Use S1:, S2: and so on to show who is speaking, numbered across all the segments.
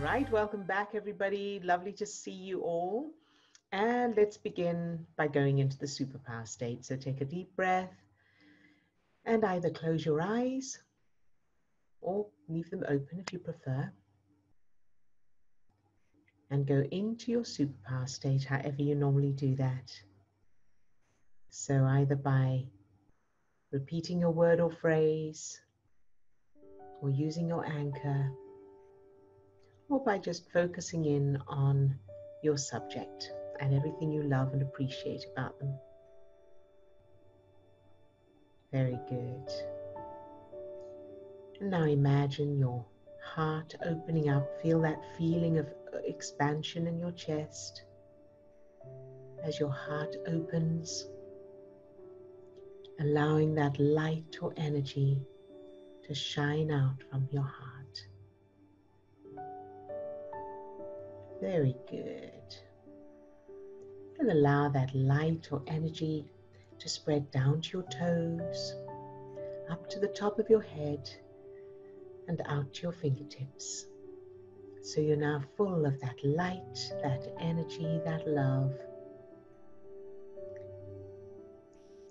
S1: right, welcome back, everybody. Lovely to see you all. And let's begin by going into the superpower state. So take a deep breath and either close your eyes or leave them open if you prefer. And go into your superpower state, however you normally do that. So either by repeating your word or phrase, or using your anchor, or by just focusing in on your subject and everything you love and appreciate about them. Very good. And now imagine your heart opening up. Feel that feeling of expansion in your chest as your heart opens, allowing that light or energy to shine out from your heart. Very good. And allow that light or energy to spread down to your toes, up to the top of your head, and out to your fingertips. So you're now full of that light, that energy, that love.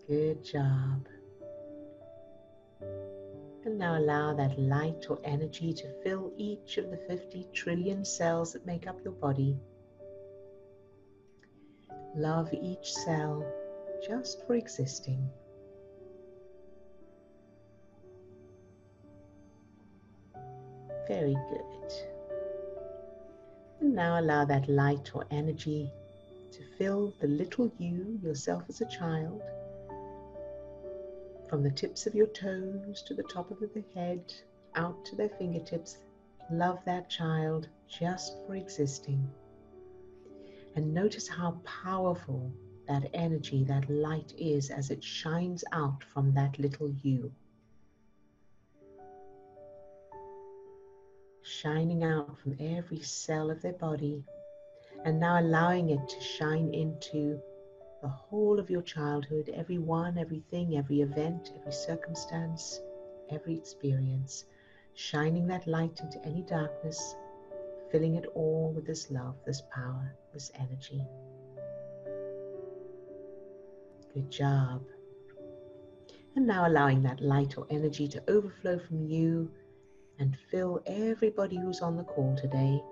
S1: Good job. And now allow that light or energy to fill each of the 50 trillion cells that make up your body. Love each cell just for existing. Very good. And now allow that light or energy to fill the little you, yourself as a child, from the tips of your toes to the top of the head, out to their fingertips. Love that child just for existing. And notice how powerful that energy, that light is as it shines out from that little you. Shining out from every cell of their body, and now allowing it to shine into the whole of your childhood, everyone, everything, every event, every circumstance, every experience, shining that light into any darkness, filling it all with this love, this power, this energy. Good job. And now allowing that light or energy to overflow from you and fill everybody who's on the call today,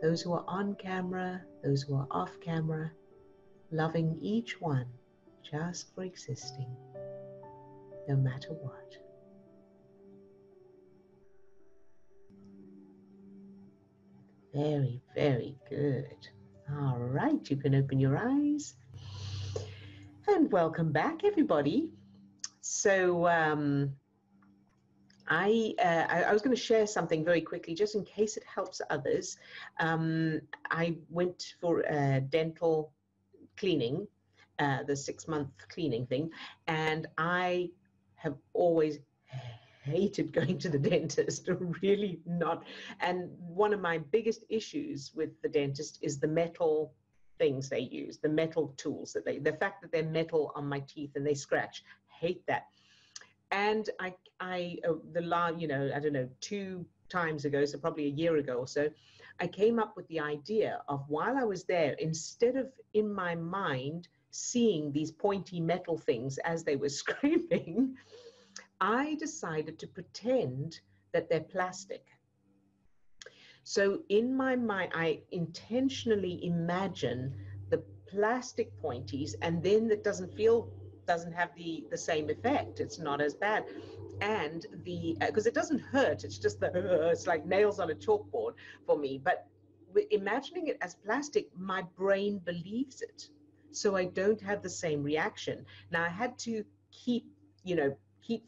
S1: those who are on camera, those who are off camera, loving each one just for existing, no matter what. Very, very good. All right, you can open your eyes. And welcome back, everybody. So I was going to share something very quickly, just in case it helps others. I went for a dental cleaning, the 6-month cleaning thing, and I have always hated going to the dentist, really not. And one of my biggest issues with the dentist is the metal things they use, the metal tools that the fact that they're metal on my teeth and they scratch. Hate that. And I don't know, 2 times ago, so probably a year ago or so, I came up with the idea of, while I was there, instead of in my mind seeing these pointy metal things as they were scraping, I decided to pretend that they're plastic. So in my mind, I intentionally imagine the plastic pointies, and then it doesn't have the same effect. It's not as bad. And because it doesn't hurt, it's just it's like nails on a chalkboard for me. But imagining it as plastic, my brain believes it. So I don't have the same reaction. Now I had to keep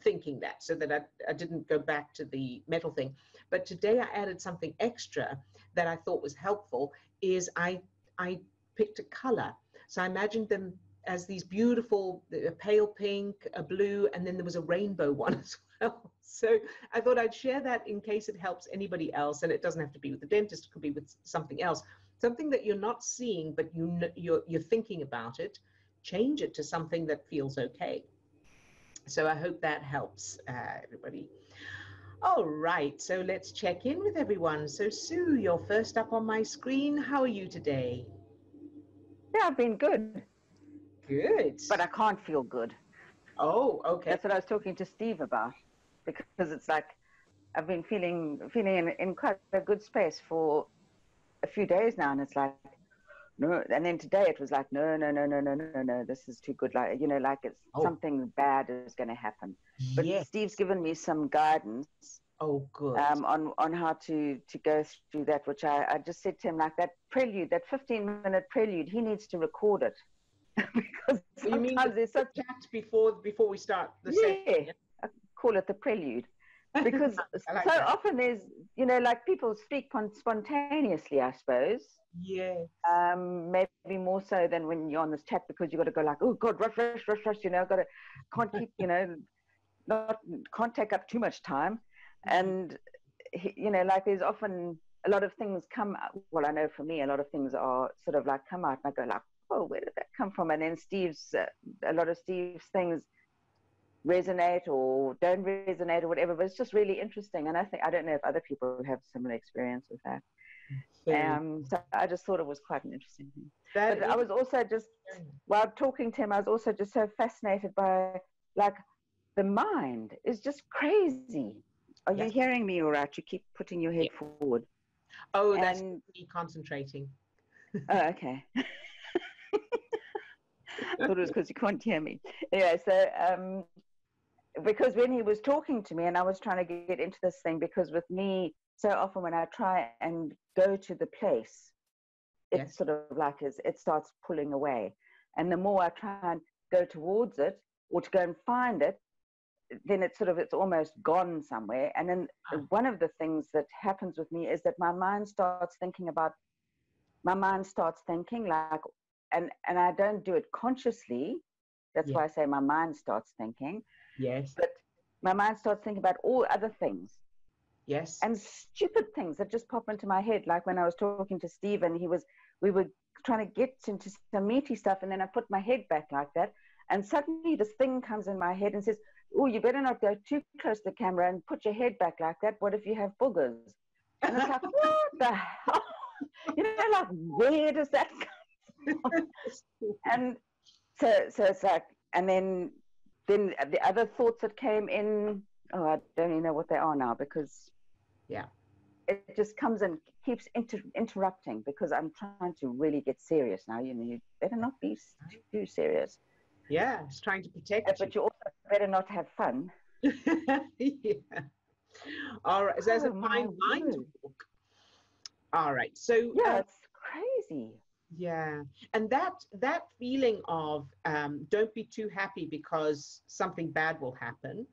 S1: thinking that, so that I didn't go back to the metal thing. But today I added something extra that I thought was helpful, is I picked a color. So I imagined them as these beautiful, a pale pink, a blue, and then there was a rainbow one as well. So I thought I'd share that in case it helps anybody else, and it doesn't have to be with the dentist, it could be with something else. Something that you're not seeing, but you're thinking about it, change it to something that feels okay. So I hope that helps everybody. All right, so let's check in with everyone. So Sue, you're first up on my screen. How are you today?
S2: Yeah, I've been good,
S1: Good.
S2: but I can't feel good.
S1: Oh, okay.
S2: That's what I was talking to Steve about, because it's like I've been feeling in quite a good space for a few days now, and it's like no. And then today it was like no, no, no, no, no, no, no. This is too good. Like like it's
S1: Oh,
S2: something bad is going to happen. But
S1: yes.
S2: Steve's given me some guidance
S1: Oh, good.
S2: on how to go through that, which I just said to him, like that prelude, that 15-minute prelude, he needs to record it because
S1: You mean
S2: sometimes there's
S1: the
S2: such
S1: chat before we start the session?
S2: yeah, I call it the prelude because
S1: I like
S2: so
S1: that.
S2: often there's like people speak spontaneously, I suppose.
S1: Yes.
S2: Maybe more so than when you're on this chat because you got to go like, oh God, rush, rush, rush, rush. Can't keep, not can't take up too much time, and like there's often a lot of things come. Well, I know for me, a lot of things are sort of like come out, and I go like, oh, where did that come from? And then a lot of Steve's things resonate or don't resonate or whatever. But it's just really interesting, and I don't know if other people have similar experience with that. So I just thought it was quite an interesting thing. But I was also just, while talking to him, I was also just so fascinated by, like, the mind is just crazy. Are you hearing me all right? You keep putting your head forward.
S1: Oh, that's me concentrating.
S2: Oh, okay. I thought it was because you can't hear me. Anyway, so because when he was talking to me and I was trying to get into this thing, because with me, so often when I try and go to the place, it sort of like it starts pulling away. And the more I try and go towards it or to go and find it, then it's almost gone somewhere. And then one of the things that happens with me is that my mind starts thinking like, and I don't do it consciously. That's why I say my mind starts thinking.
S1: Yes.
S2: But my mind starts thinking about all other things.
S1: Yes.
S2: And stupid things that just pop into my head. Like when I was talking to Steve and we were trying to get into some meaty stuff, and then I put my head back like that. And suddenly this thing comes in my head and says, oh, you better not go too close to the camera and put your head back like that. What if you have boogers? And it's like, what the hell? Like, where does that come from? And so it's like, and then the other thoughts that came in, oh, I don't even know what they are now, because it just comes and keeps interrupting, because I'm trying to really get serious now. You better not be too serious.
S1: Yeah, it's trying to protect you.
S2: But you also better not have fun.
S1: All right, so there's a fine line to walk. All right, so
S2: it's crazy.
S1: Yeah, and that feeling of don't be too happy because something bad will happen.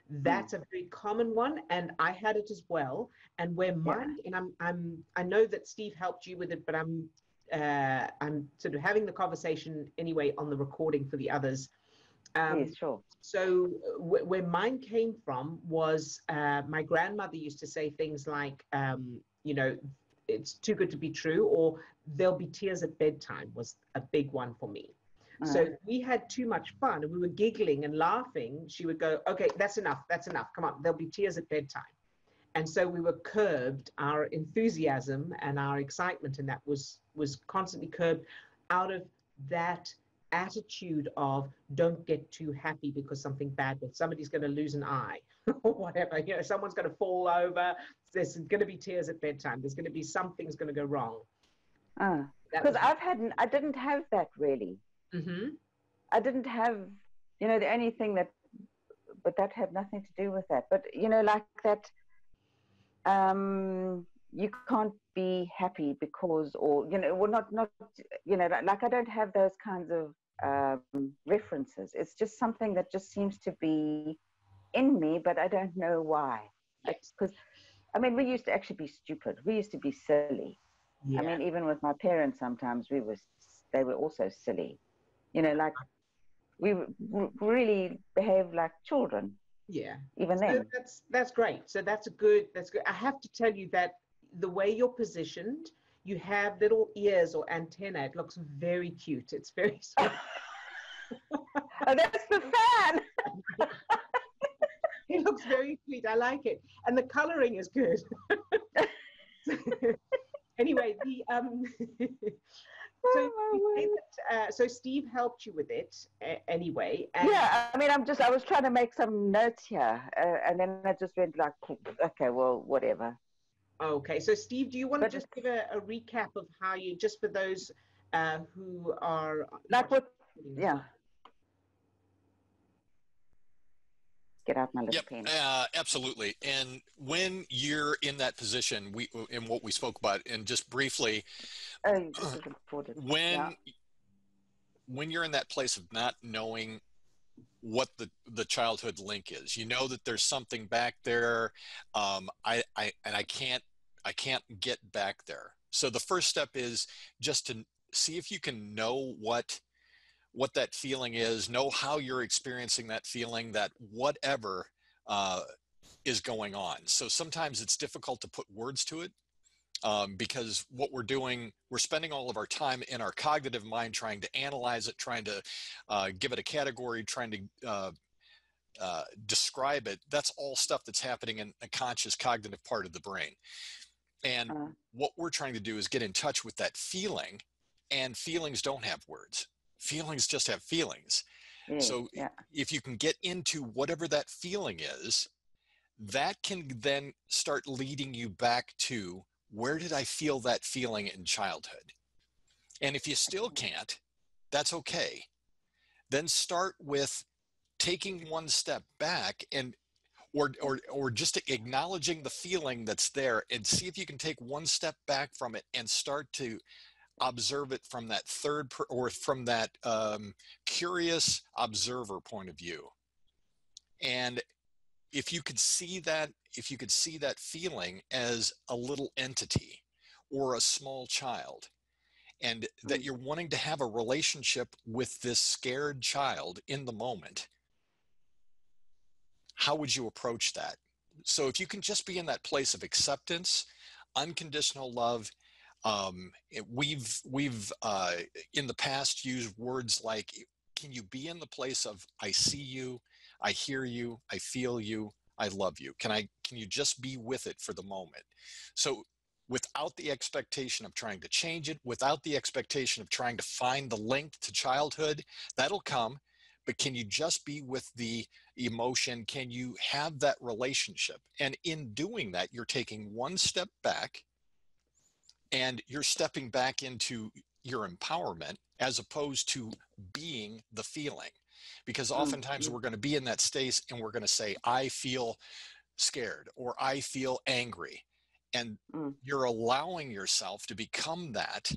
S1: That's a very common one, and I had it as well. And where mine, and I know that Steve helped you with it, but I'm sort of having the conversation anyway on the recording for the others.
S2: Yes, sure.
S1: So where mine came from was my grandmother used to say things like, it's too good to be true, or there'll be tears at bedtime was a big one for me. So if we had too much fun and we were giggling and laughing, she would go, okay, that's enough. Come on, there'll be tears at bedtime. And so we were curbed, our enthusiasm and our excitement, and that was constantly curbed out of that attitude of don't get too happy because something bad, but somebody's going to lose an eye or whatever, someone's going to fall over, there's going to be tears at bedtime, there's going to be something's going to go wrong.
S2: Because I didn't have that really. I didn't have, the only thing but that had nothing to do with that. But, like that, you can't be happy because, or, well, not, like I don't have those kinds of references. It's just something that just seems to be in me, but I don't know why. Because, I mean, we used to actually be stupid. We used to be silly. I mean, even with my parents, sometimes they were also silly. Like we really behave like children. Even then.
S1: That's great. So that's good. I have to tell you that the way you're positioned, you have little ears or antenna. It looks very cute. It's very sweet.
S2: Oh, that's the fan.
S1: It looks looks very sweet. I like it. And the coloring is good. Anyway, so Steve helped you with it anyway. And
S2: yeah, I mean, I was trying to make some notes here, and then I just went like, okay, well, whatever.
S1: Okay, so Steve, do you want to just give a recap of how you, just for those who are
S2: like what? Yeah. Get out my little pen.
S3: Absolutely. And when you're in that position, in what we spoke about, and just briefly, when you're in that place of not knowing what the childhood link is, you know that there's something back there. I can't get back there. So the first step is just to see if you can know what that feeling is, know how you're experiencing that feeling, that whatever is going on. So sometimes it's difficult to put words to it because what we're doing, we're spending all of our time in our cognitive mind trying to analyze it, trying to give it a category, trying to describe it. That's all stuff that's happening in a conscious cognitive part of the brain. And what we're trying to do is get in touch with that feeling, and feelings don't have words. Feelings just have feelings. So if you can get into whatever that feeling is, that can then start leading you back to, where did I feel that feeling in childhood? And if you still can't, that's okay. Then start with taking one step back and or just acknowledging the feeling that's there, and see if you can take one step back from it and start to observe it from that or from that curious observer point of view. And if you could see that feeling as a little entity or a small child, and that you're wanting to have a relationship with this scared child in the moment, how would you approach that? So if you can just be in that place of acceptance, unconditional love. We've in the past used words like, can you be in the place of, I see you, I hear you, I feel you, I love you. Can you just be with it for the moment? So without the expectation of trying to change it, without the expectation of trying to find the link to childhood, that'll come. But can you just be with the emotion? Can you have that relationship? And in doing that, you're taking one step back, and you're stepping back into your empowerment as opposed to being the feeling. Because oftentimes we're going to be in that state and we're going to say, I feel scared or I feel angry. And you're allowing yourself to become that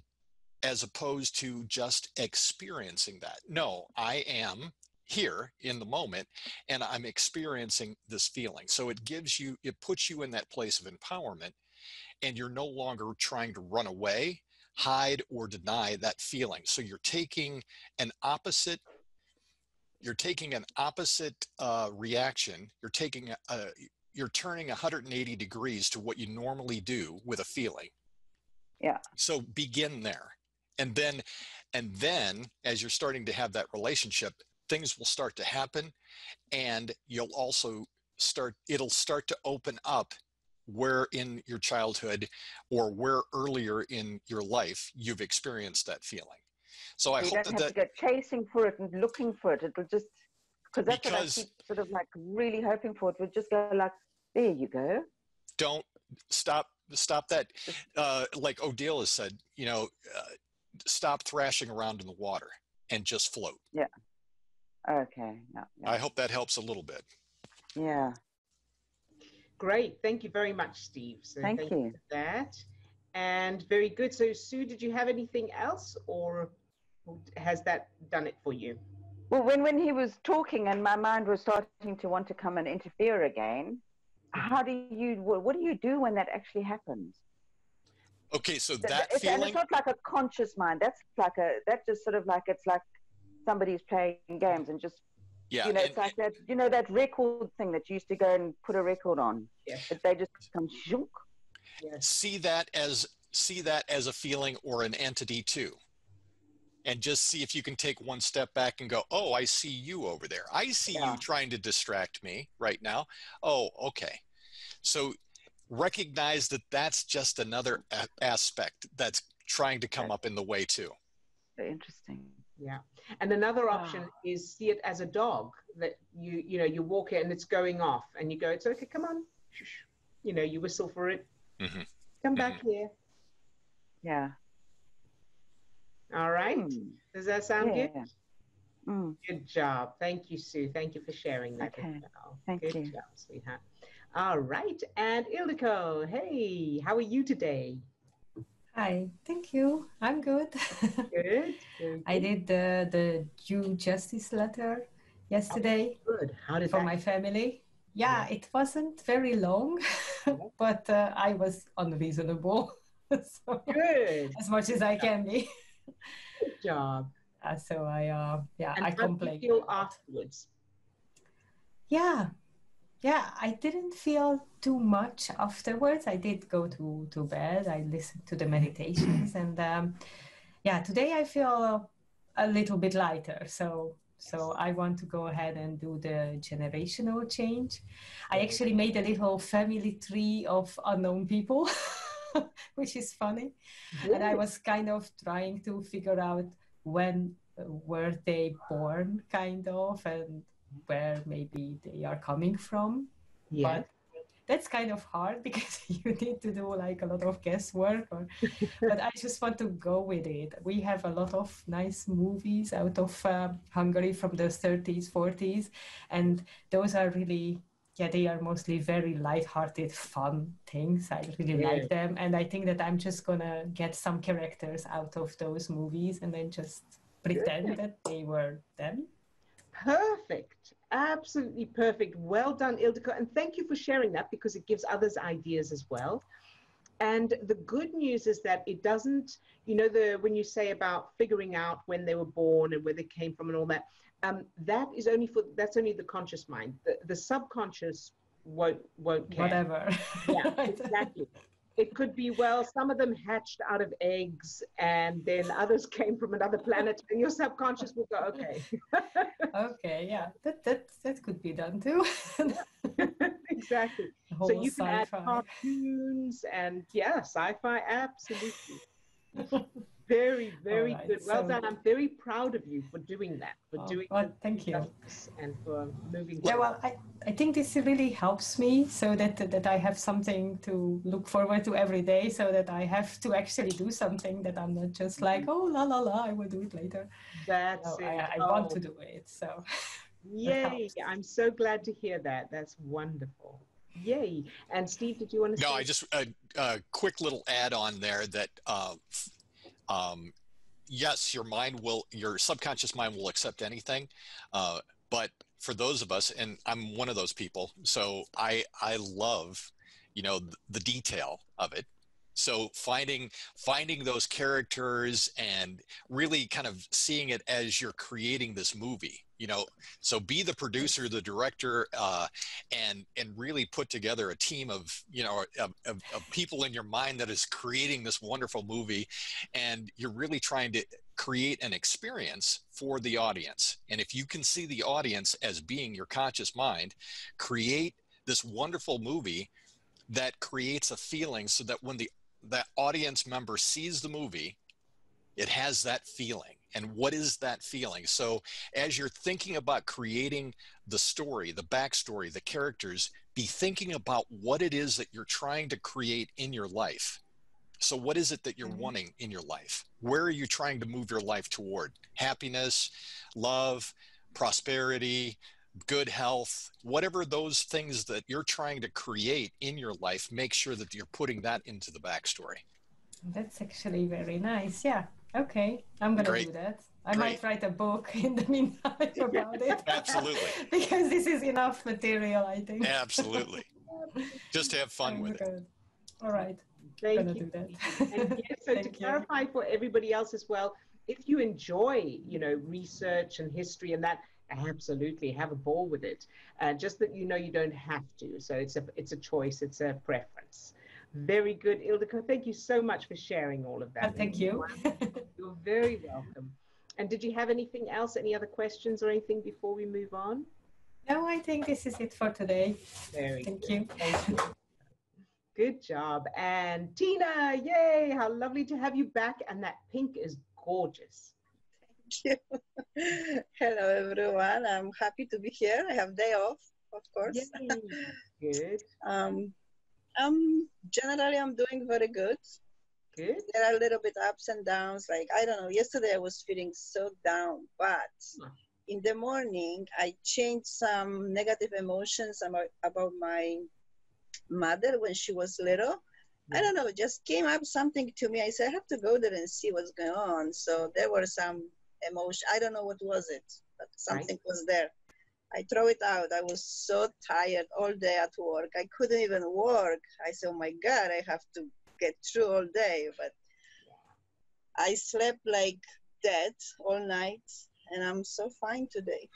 S3: as opposed to just experiencing that. No, I am here in the moment and I'm experiencing this feeling. So it puts you in that place of empowerment. And you're no longer trying to run away, hide, or deny that feeling. So you're taking an opposite reaction. You're turning 180 degrees to what you normally do with a feeling.
S2: Yeah.
S3: So begin there. And then as you're starting to have that relationship, things will start to happen, and it'll start to open up where in your childhood or where earlier in your life you've experienced that feeling. So I hope
S2: you don't have to go chasing for it and looking for it. It'll just, because that's what I keep sort of like really hoping for. It would just go like, there you go.
S3: Don't stop that. Like Odille has said, stop thrashing around in the water and just float.
S2: Yeah. Okay. Yeah.
S3: I hope that helps a little bit.
S2: Yeah.
S1: Great. Thank you very much, Steve. So
S2: thank you
S1: for that. And very good. So Sue, did you have anything else, or has that done it for you?
S2: Well, when he was talking and my mind was starting to want to come and interfere again, what do you do when that actually happens?
S3: Okay, so
S2: and it's not like a conscious mind. That's just sort of like, it's like somebody's playing games and just, it's like that, that record thing that you used to go and put a record on.
S1: Yeah.
S2: But they just come shunk.
S3: Yes. See that as a feeling or an entity too. and just see if you can take one step back and go, oh, I see you over there. I see you trying to distract me right now. Oh, okay. So recognize that that's just another aspect that's trying to come up in the way too.
S2: Very interesting.
S1: Yeah. And another option is see it as a dog that you walk it and it's going off and you go, it's okay, come on. You whistle for it.
S3: Mm-hmm.
S1: Come back here.
S2: Yeah.
S1: All right. Does that sound good? Good job. Thank you, Sue. Thank you for sharing that.
S2: Okay.
S1: Thank you. Good job, sweetheart. All right. And Ildiko, hey, how are you today?
S4: Hi, thank you. I'm good.
S1: Good.
S4: I did the due justice letter yesterday.
S1: Good. How did
S4: for my family? Yeah, it wasn't very long, but I was unreasonable. So
S1: good.
S4: As much as I can be.
S1: Good job.
S4: So I
S1: I
S4: complained.
S1: How did you feel afterwards?
S4: Yeah, I didn't feel too much afterwards. I did go to bed. I listened to the meditations, and today I feel a little bit lighter. So I want to go ahead and do the generational change. I actually made a little family tree of unknown people, which is funny. Good. And I was kind of trying to figure out when were they born, kind of, and where maybe they are coming from.
S1: Yeah.
S4: But that's kind of hard because you need to do like a lot of guesswork. But I just want to go with it. We have a lot of nice movies out of Hungary from the 30s, 40s. And those are really, they are mostly very lighthearted, fun things. I really like them. And I think that I'm just going to get some characters out of those movies and then just pretend that they were them.
S1: Perfect. Absolutely perfect. Well done, Ildiko. And thank you for sharing that because it gives others ideas as well. And the good news is that it doesn't, when you say about figuring out when they were born and where they came from and all that, that's only the conscious mind. The subconscious won't care.
S4: Whatever.
S1: Yeah, exactly. It could be, well, some of them hatched out of eggs and then others came from another planet and your subconscious will go, okay.
S4: Okay, yeah, that could be done too.
S1: Exactly. So you can add cartoons and sci-fi, absolutely. Very, very good. Well done. I'm very proud of you for doing that.
S4: Thank you.
S1: And for moving.
S4: Yeah, well, I think this really helps me so that I have something to look forward to every day, so that I have to actually do something, that I'm not just like, oh, la, la, la, I will do it later.
S1: That's it.
S4: I want to do it, so.
S1: Yay. I'm so glad to hear that. That's wonderful. Yay. And Steve, did you want to say?
S3: No, I just, a quick little add on there that, yes, your subconscious mind will accept anything. But for those of us, and I'm one of those people, so I love, the detail of it. So finding those characters and really kind of seeing it as you're creating this movie, so be the producer, the director, and really put together a team of, of people in your mind that is creating this wonderful movie. And you're really trying to create an experience for the audience. And if you can see the audience as being your conscious mind, create this wonderful movie that creates a feeling so that when that audience member sees the movie, it has that feeling. And what is that feeling? So as you're thinking about creating the story, the backstory, the characters, be thinking about what it is that you're trying to create in your life. So what is it that you're wanting in your life? Where are you trying to move your life toward? Happiness, love, prosperity, good health, whatever those things that you're trying to create in your life, make sure that you're putting that into the backstory.
S4: That's actually very nice. Yeah. Okay. I'm going to do that. I might write a book in the meantime about it.
S3: Absolutely.
S4: Because this is enough material, I think.
S3: Absolutely. Just have fun with it.
S4: All right.
S1: Thank you. Do that. And yes, so to clarify for everybody else as well, if you enjoy, research and history and that, absolutely have a ball with it. Just that you don't have to. So it's a choice. It's a preference. Very good, Ildiko. Thank you so much for sharing all of that.
S4: Thank you.
S1: You're very welcome. And did you have anything else, any other questions or anything before we move on?
S4: No, I think this is it for today.
S1: Very
S4: Thank
S1: good.
S4: you.
S1: Thank you. Good job. And Tina, yay, how lovely to have you back. And that pink is gorgeous.
S5: Thank you. Hello, everyone. I'm happy to be here. I have day off, of course.
S1: Yay. Good.
S5: Generally, I'm doing very good.
S1: Good.
S5: There are a little bit ups and downs. Like, I don't know, yesterday I was feeling so down, but in the morning, I changed some negative emotions about my mother when she was little. I don't know, it just came up something to me. I said, I have to go there and see what's going on. So there were some emotion. I don't know what was it, but something was there. I throw it out. I was so tired all day at work. I couldn't even work. I said, oh my God, I have to get through all day. But I slept like dead all night, and I'm so fine today.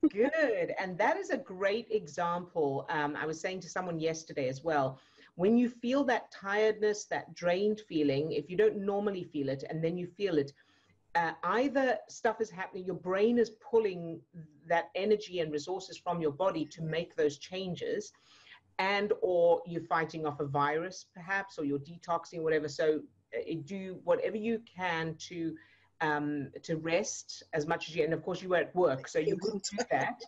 S1: Good. And that is a great example. I was saying to someone yesterday as well, when you feel that tiredness, that drained feeling, if you don't normally feel it and then you feel it, either stuff is happening, your brain is pulling that energy and resources from your body to make those changes, and or you're fighting off a virus perhaps, or you're detoxing, whatever. So do whatever you can to rest as much as you, and of course you were at work, so you couldn't do that.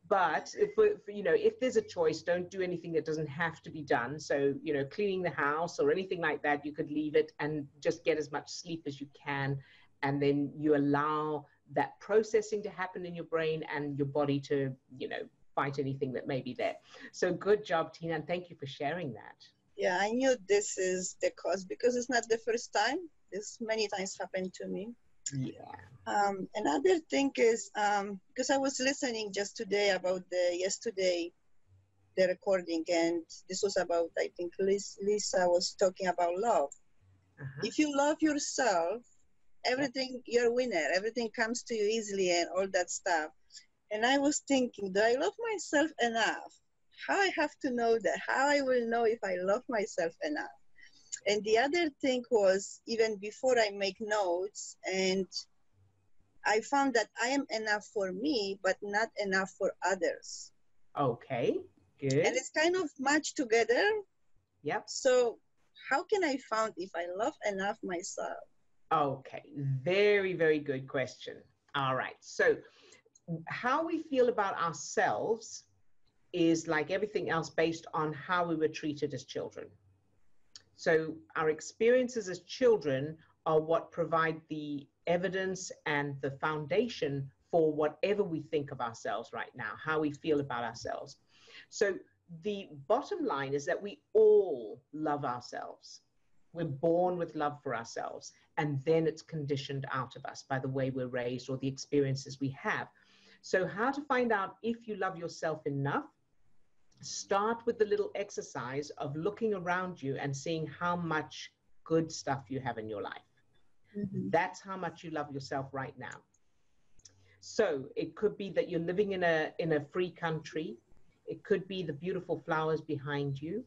S1: But if you know, if there's a choice, don't do anything that doesn't have to be done. So, you know, cleaning the house or anything like that, you could leave it and just get as much sleep as you can. And then you allow that processing to happen in your brain and your body to, you know, fight anything that may be there. So good job, Tina, and thank you for sharing that.
S5: Yeah, I knew this is the cause because it's not the first time. This many times happened to me.
S1: Yeah.
S5: Another thing is, because I was listening just today about the recording, and this was about, I think Lisa was talking about love. If you love yourself, everything, you're a winner, everything comes to you easily and all that stuff. And I was thinking, do I love myself enough? How I have to know that, how I will know if I love myself enough. And the other thing was, even before I make notes, and I found that I am enough for me, but not enough for others.
S1: Okay, good.
S5: And it's kind of matched together.
S1: Yep.
S5: So how can I find if I love enough myself?
S1: Okay, very, very good question. All right, so how we feel about ourselves is like everything else based on how we were treated as children. So our experiences as children are what provide the evidence and the foundation for whatever we think of ourselves right now, how we feel about ourselves. So the bottom line is that we all love ourselves. We're born with love for ourselves, and then it's conditioned out of us by the way we're raised or the experiences we have. So how to find out if you love yourself enough? Start with the little exercise of looking around you and seeing how much good stuff you have in your life. That's how much you love yourself right now. So it could be that you're living in a free country. It could be the beautiful flowers behind you.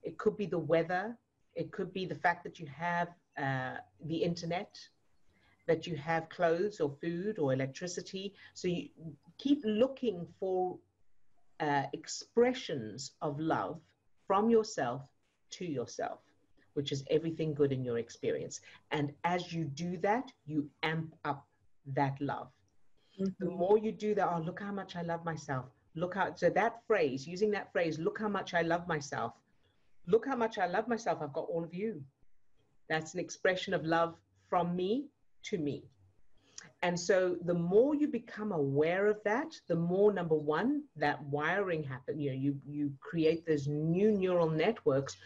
S1: It could be the weather. It could be the fact that you have the internet, that you have clothes or food or electricity. So you keep looking for expressions of love from yourself to yourself, which is everything good in your experience. And as you do that, you amp up that love. The more you do that, oh, look how much I love myself. Look how, so that phrase, using that phrase, look how much I love myself. Look how much I love myself. I've got all of you. That's an expression of love from me to me. And so the more you become aware of that, the more, number one, that wiring happens. You create those new neural networks,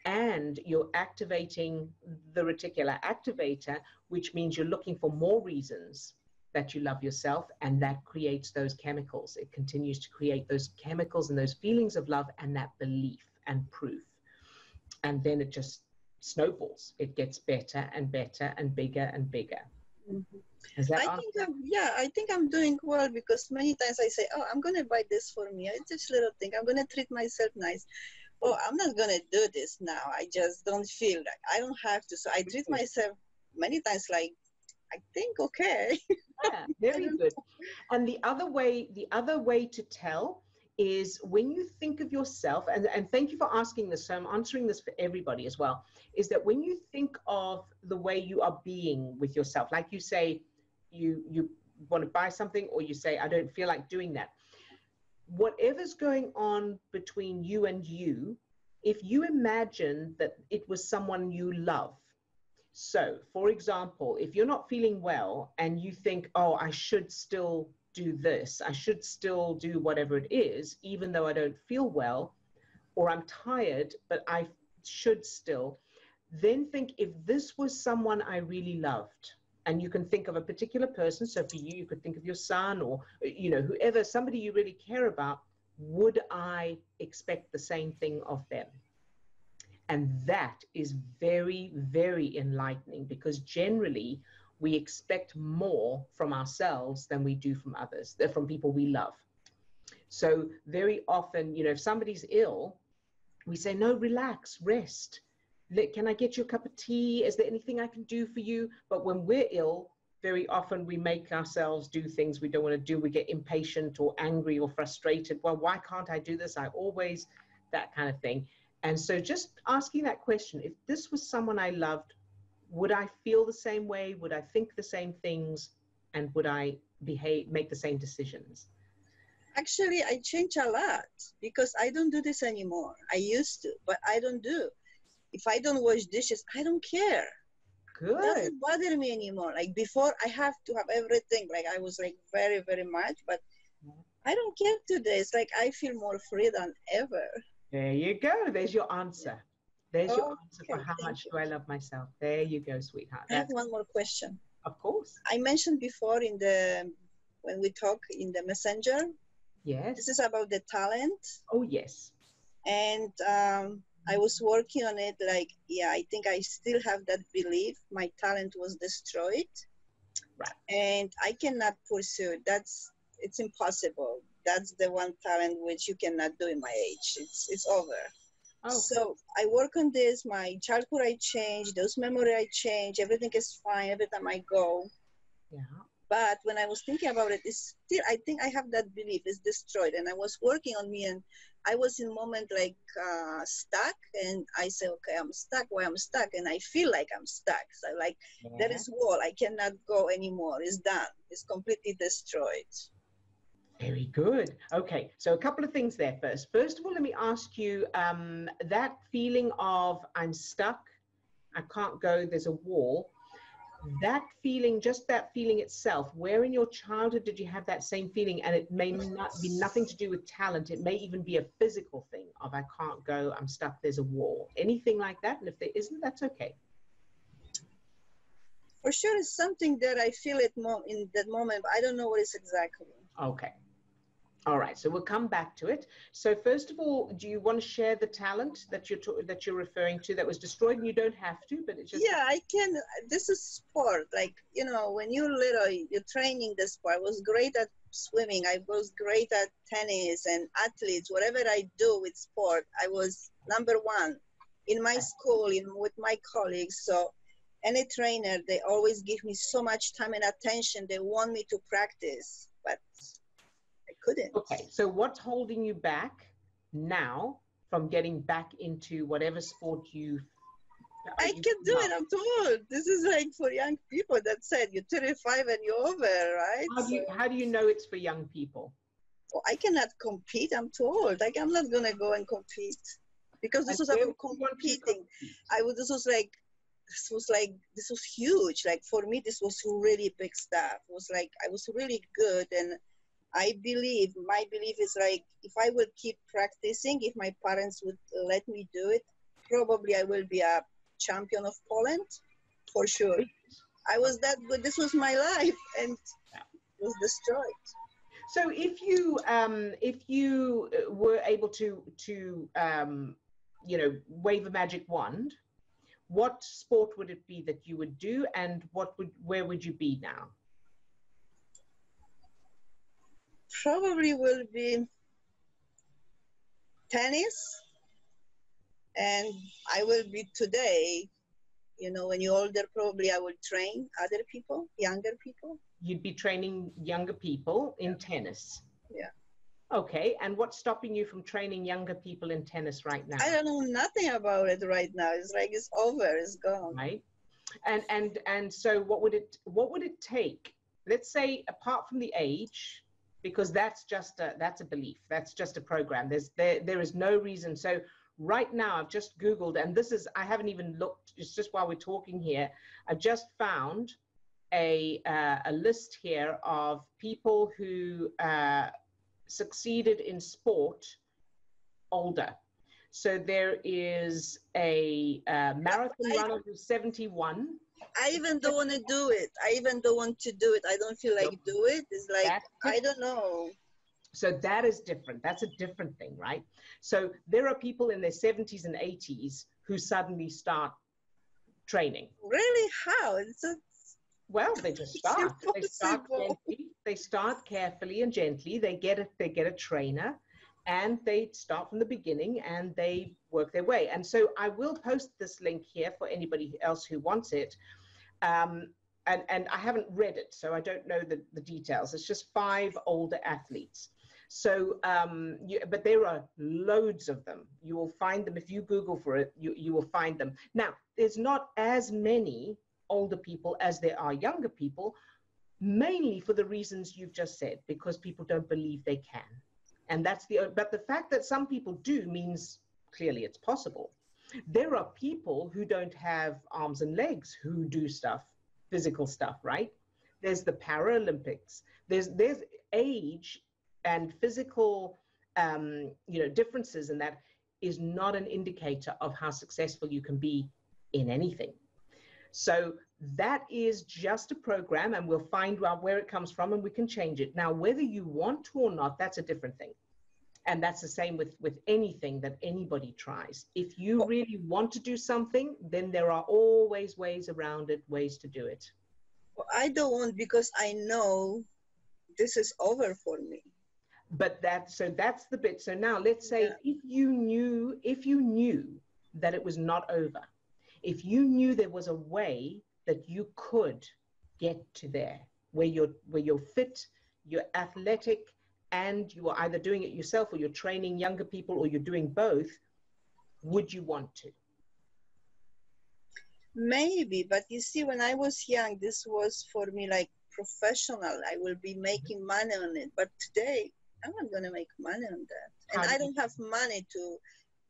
S1: and you're activating the reticular activator, which means you're looking for more reasons that you love yourself, and that creates those chemicals. It continues to create those chemicals and those feelings of love and that belief and proof. And then it just snowballs. It gets better and better and bigger and bigger.
S5: I think I'm doing well, because many times I say, oh, I'm going to buy this for me. It's just little thing. I'm going to treat myself nice. Oh, I'm not going to do this now. I just don't feel like I don't have to. So I treat myself many times like, I think, okay.
S1: Yeah, very good. And the other way to tell is when you think of yourself, and thank you for asking this, so I'm answering this for everybody as well, is that when you think of the way you are being with yourself, like you say, you want to buy something, or you say, I don't feel like doing that. Whatever's going on between you and you, if you imagine that it was someone you love. So, for example, if you're not feeling well and you think, oh, I should still do this, I should still do whatever it is, even though I don't feel well, or I'm tired, but I should still, then think, if this was someone I really loved, and you can think of a particular person. So for you, you could think of your son, or, you know, whoever, somebody you really care about, would I expect the same thing of them? And that is very, very enlightening, because generally we expect more from ourselves than we do from others, from people we love. So very often, you know, if somebody's ill, we say, no, relax, rest. Can I get you a cup of tea? Is there anything I can do for you? But when we're ill, very often we make ourselves do things we don't want to do. We get impatient or angry or frustrated. Well, why can't I do this? I always, that kind of thing. And so just asking that question, if this was someone I loved, would I feel the same way? Would I think the same things? And would I make the same decisions?
S5: Actually, I change a lot, because I don't do this anymore. I used to, but I don't do. If I don't wash dishes, I don't care.
S1: Good.
S5: It doesn't bother me anymore. Like before, I have to have everything. Like I was like very, very much, but I don't care today. It's like I feel more free than ever.
S1: There you go. There's your answer. There's your answer for
S5: Okay,
S1: how much do I love myself. There you go, sweetheart.
S5: I have one more question.
S1: Of course.
S5: I mentioned before when we talk in the messenger.
S1: Yes.
S5: This is about the talent.
S1: Oh, yes.
S5: And I was working on it. Like, yeah, I think I still have that belief. My talent was destroyed.
S1: Right.
S5: And I cannot pursue it. It's impossible. That's the one talent which you cannot do in my age. It's over. Oh. So I work on this. My childhood I changed. Those memory I changed. Everything is fine every time I go.
S1: Yeah.
S5: But when I was thinking about it, it's still, I think I have that belief. It's destroyed. And I was working on me, and I was in a moment like stuck. And I say, okay, I'm stuck. Why I'm stuck? And I feel like I'm stuck. So like, there is wall. I cannot go anymore. It's done. It's completely destroyed.
S1: Very good. Okay, so a couple of things there first. First of all, let me ask you, that feeling of I'm stuck, I can't go, there's a wall, that feeling, just that feeling itself, where in your childhood did you have that same feeling? And it may not be nothing to do with talent. It may even be a physical thing of I can't go, I'm stuck, there's a wall. Anything like that? And if there isn't, that's okay.
S5: For sure, it's something that I feel it in that moment, but I don't know what it's exactly.
S1: Okay. All right, so we'll come back to it. So first of all, do you want to share the talent that you're referring to that was destroyed? And you don't have to, but it's just...
S5: Yeah, I can. This is sport. Like, you know, when you're little, you're training the sport. I was great at swimming. I was great at tennis and athletes. Whatever I do with sport, I was number one in my school, with my colleagues. So any trainer, they always give me so much time and attention. They want me to practice, but I couldn't.
S1: Okay, so what's holding you back now from getting back into whatever sport
S5: I can do it, I'm told. This is like for young people that said you're 35 and you're over, right?
S1: How do you know it's for young people?
S5: Well, I cannot compete, I'm told. Like, I'm not gonna go and compete because this was about competing. This was huge. Like for me, this was really big stuff. It was like I was really good, and my belief is like, if I would keep practicing, if my parents would let me do it, probably I will be a champion of Poland, for sure. I was that good. This was my life, and it was destroyed.
S1: So if you were able to wave a magic wand, what sport would it be that you would do, and where would you be now?
S5: Probably will be tennis, and I will be today, when you're older, probably I will train other people, younger people.
S1: You'd be training younger people in tennis.
S5: Yeah.
S1: Okay, and what's stopping you from training younger people in tennis right now?
S5: I don't know nothing about it right now. It's like it's over, it's gone.
S1: Right. And so what would it take? Let's say, apart from the age, because that's a belief, that's just a program. There is no reason. So right now I've just Googled, and I haven't even looked, it's just while we're talking here, I've just found a list here of people who succeeded in sport older. So there is a marathon runner who's 71.
S5: I even don't want to do it. I don't feel like do it. It's like, I don't know.
S1: So that is different. That's a different thing, right? So there are people in their 70s and 80s who suddenly start training.
S5: Really? How?
S1: Well, they just start. They start gently. They start carefully and gently. They get a trainer, and they start from the beginning and they work their way. And so I will post this link here for anybody else who wants it. And I haven't read it, so I don't know the details. It's just 5 older athletes. So, but there are loads of them. You will find them if you Google for it. You will find them. Now, there's not as many older people as there are younger people, mainly for the reasons you've just said, because people don't believe they can. And but the fact that some people do means clearly it's possible. There are people who don't have arms and legs who do stuff, physical stuff, right? There's the Paralympics. There's age and physical, differences, and that is not an indicator of how successful you can be in anything. So that is just a program, and we'll find out where it comes from and we can change it. Now, whether you want to or not, that's a different thing. And that's the same with anything that anybody tries. If you really want to do something, then there are always ways around it, ways to do it.
S5: Well, I don't want, because I know this is over for me.
S1: But that's the bit. So now let's say if you knew that it was not over, if you knew there was a way that you could get to there, where you're fit, you're athletic, and you are either doing it yourself or you're training younger people or you're doing both, would you want to?
S5: Maybe, but you see, when I was young, this was for me like professional. I will be making money on it. But today, I'm not going to make money on that. And I don't have money to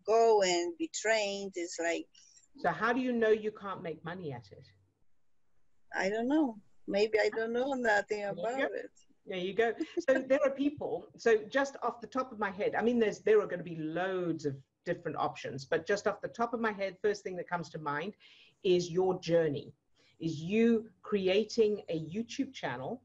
S5: go and be trained. It's like...
S1: So how do you know you can't make money at it?
S5: I don't know. Maybe I don't know nothing about it.
S1: There you go. So there are people, so just off the top of my head, I mean, there are going to be loads of different options, but just off the top of my head, first thing that comes to mind is your journey, is you creating a YouTube channel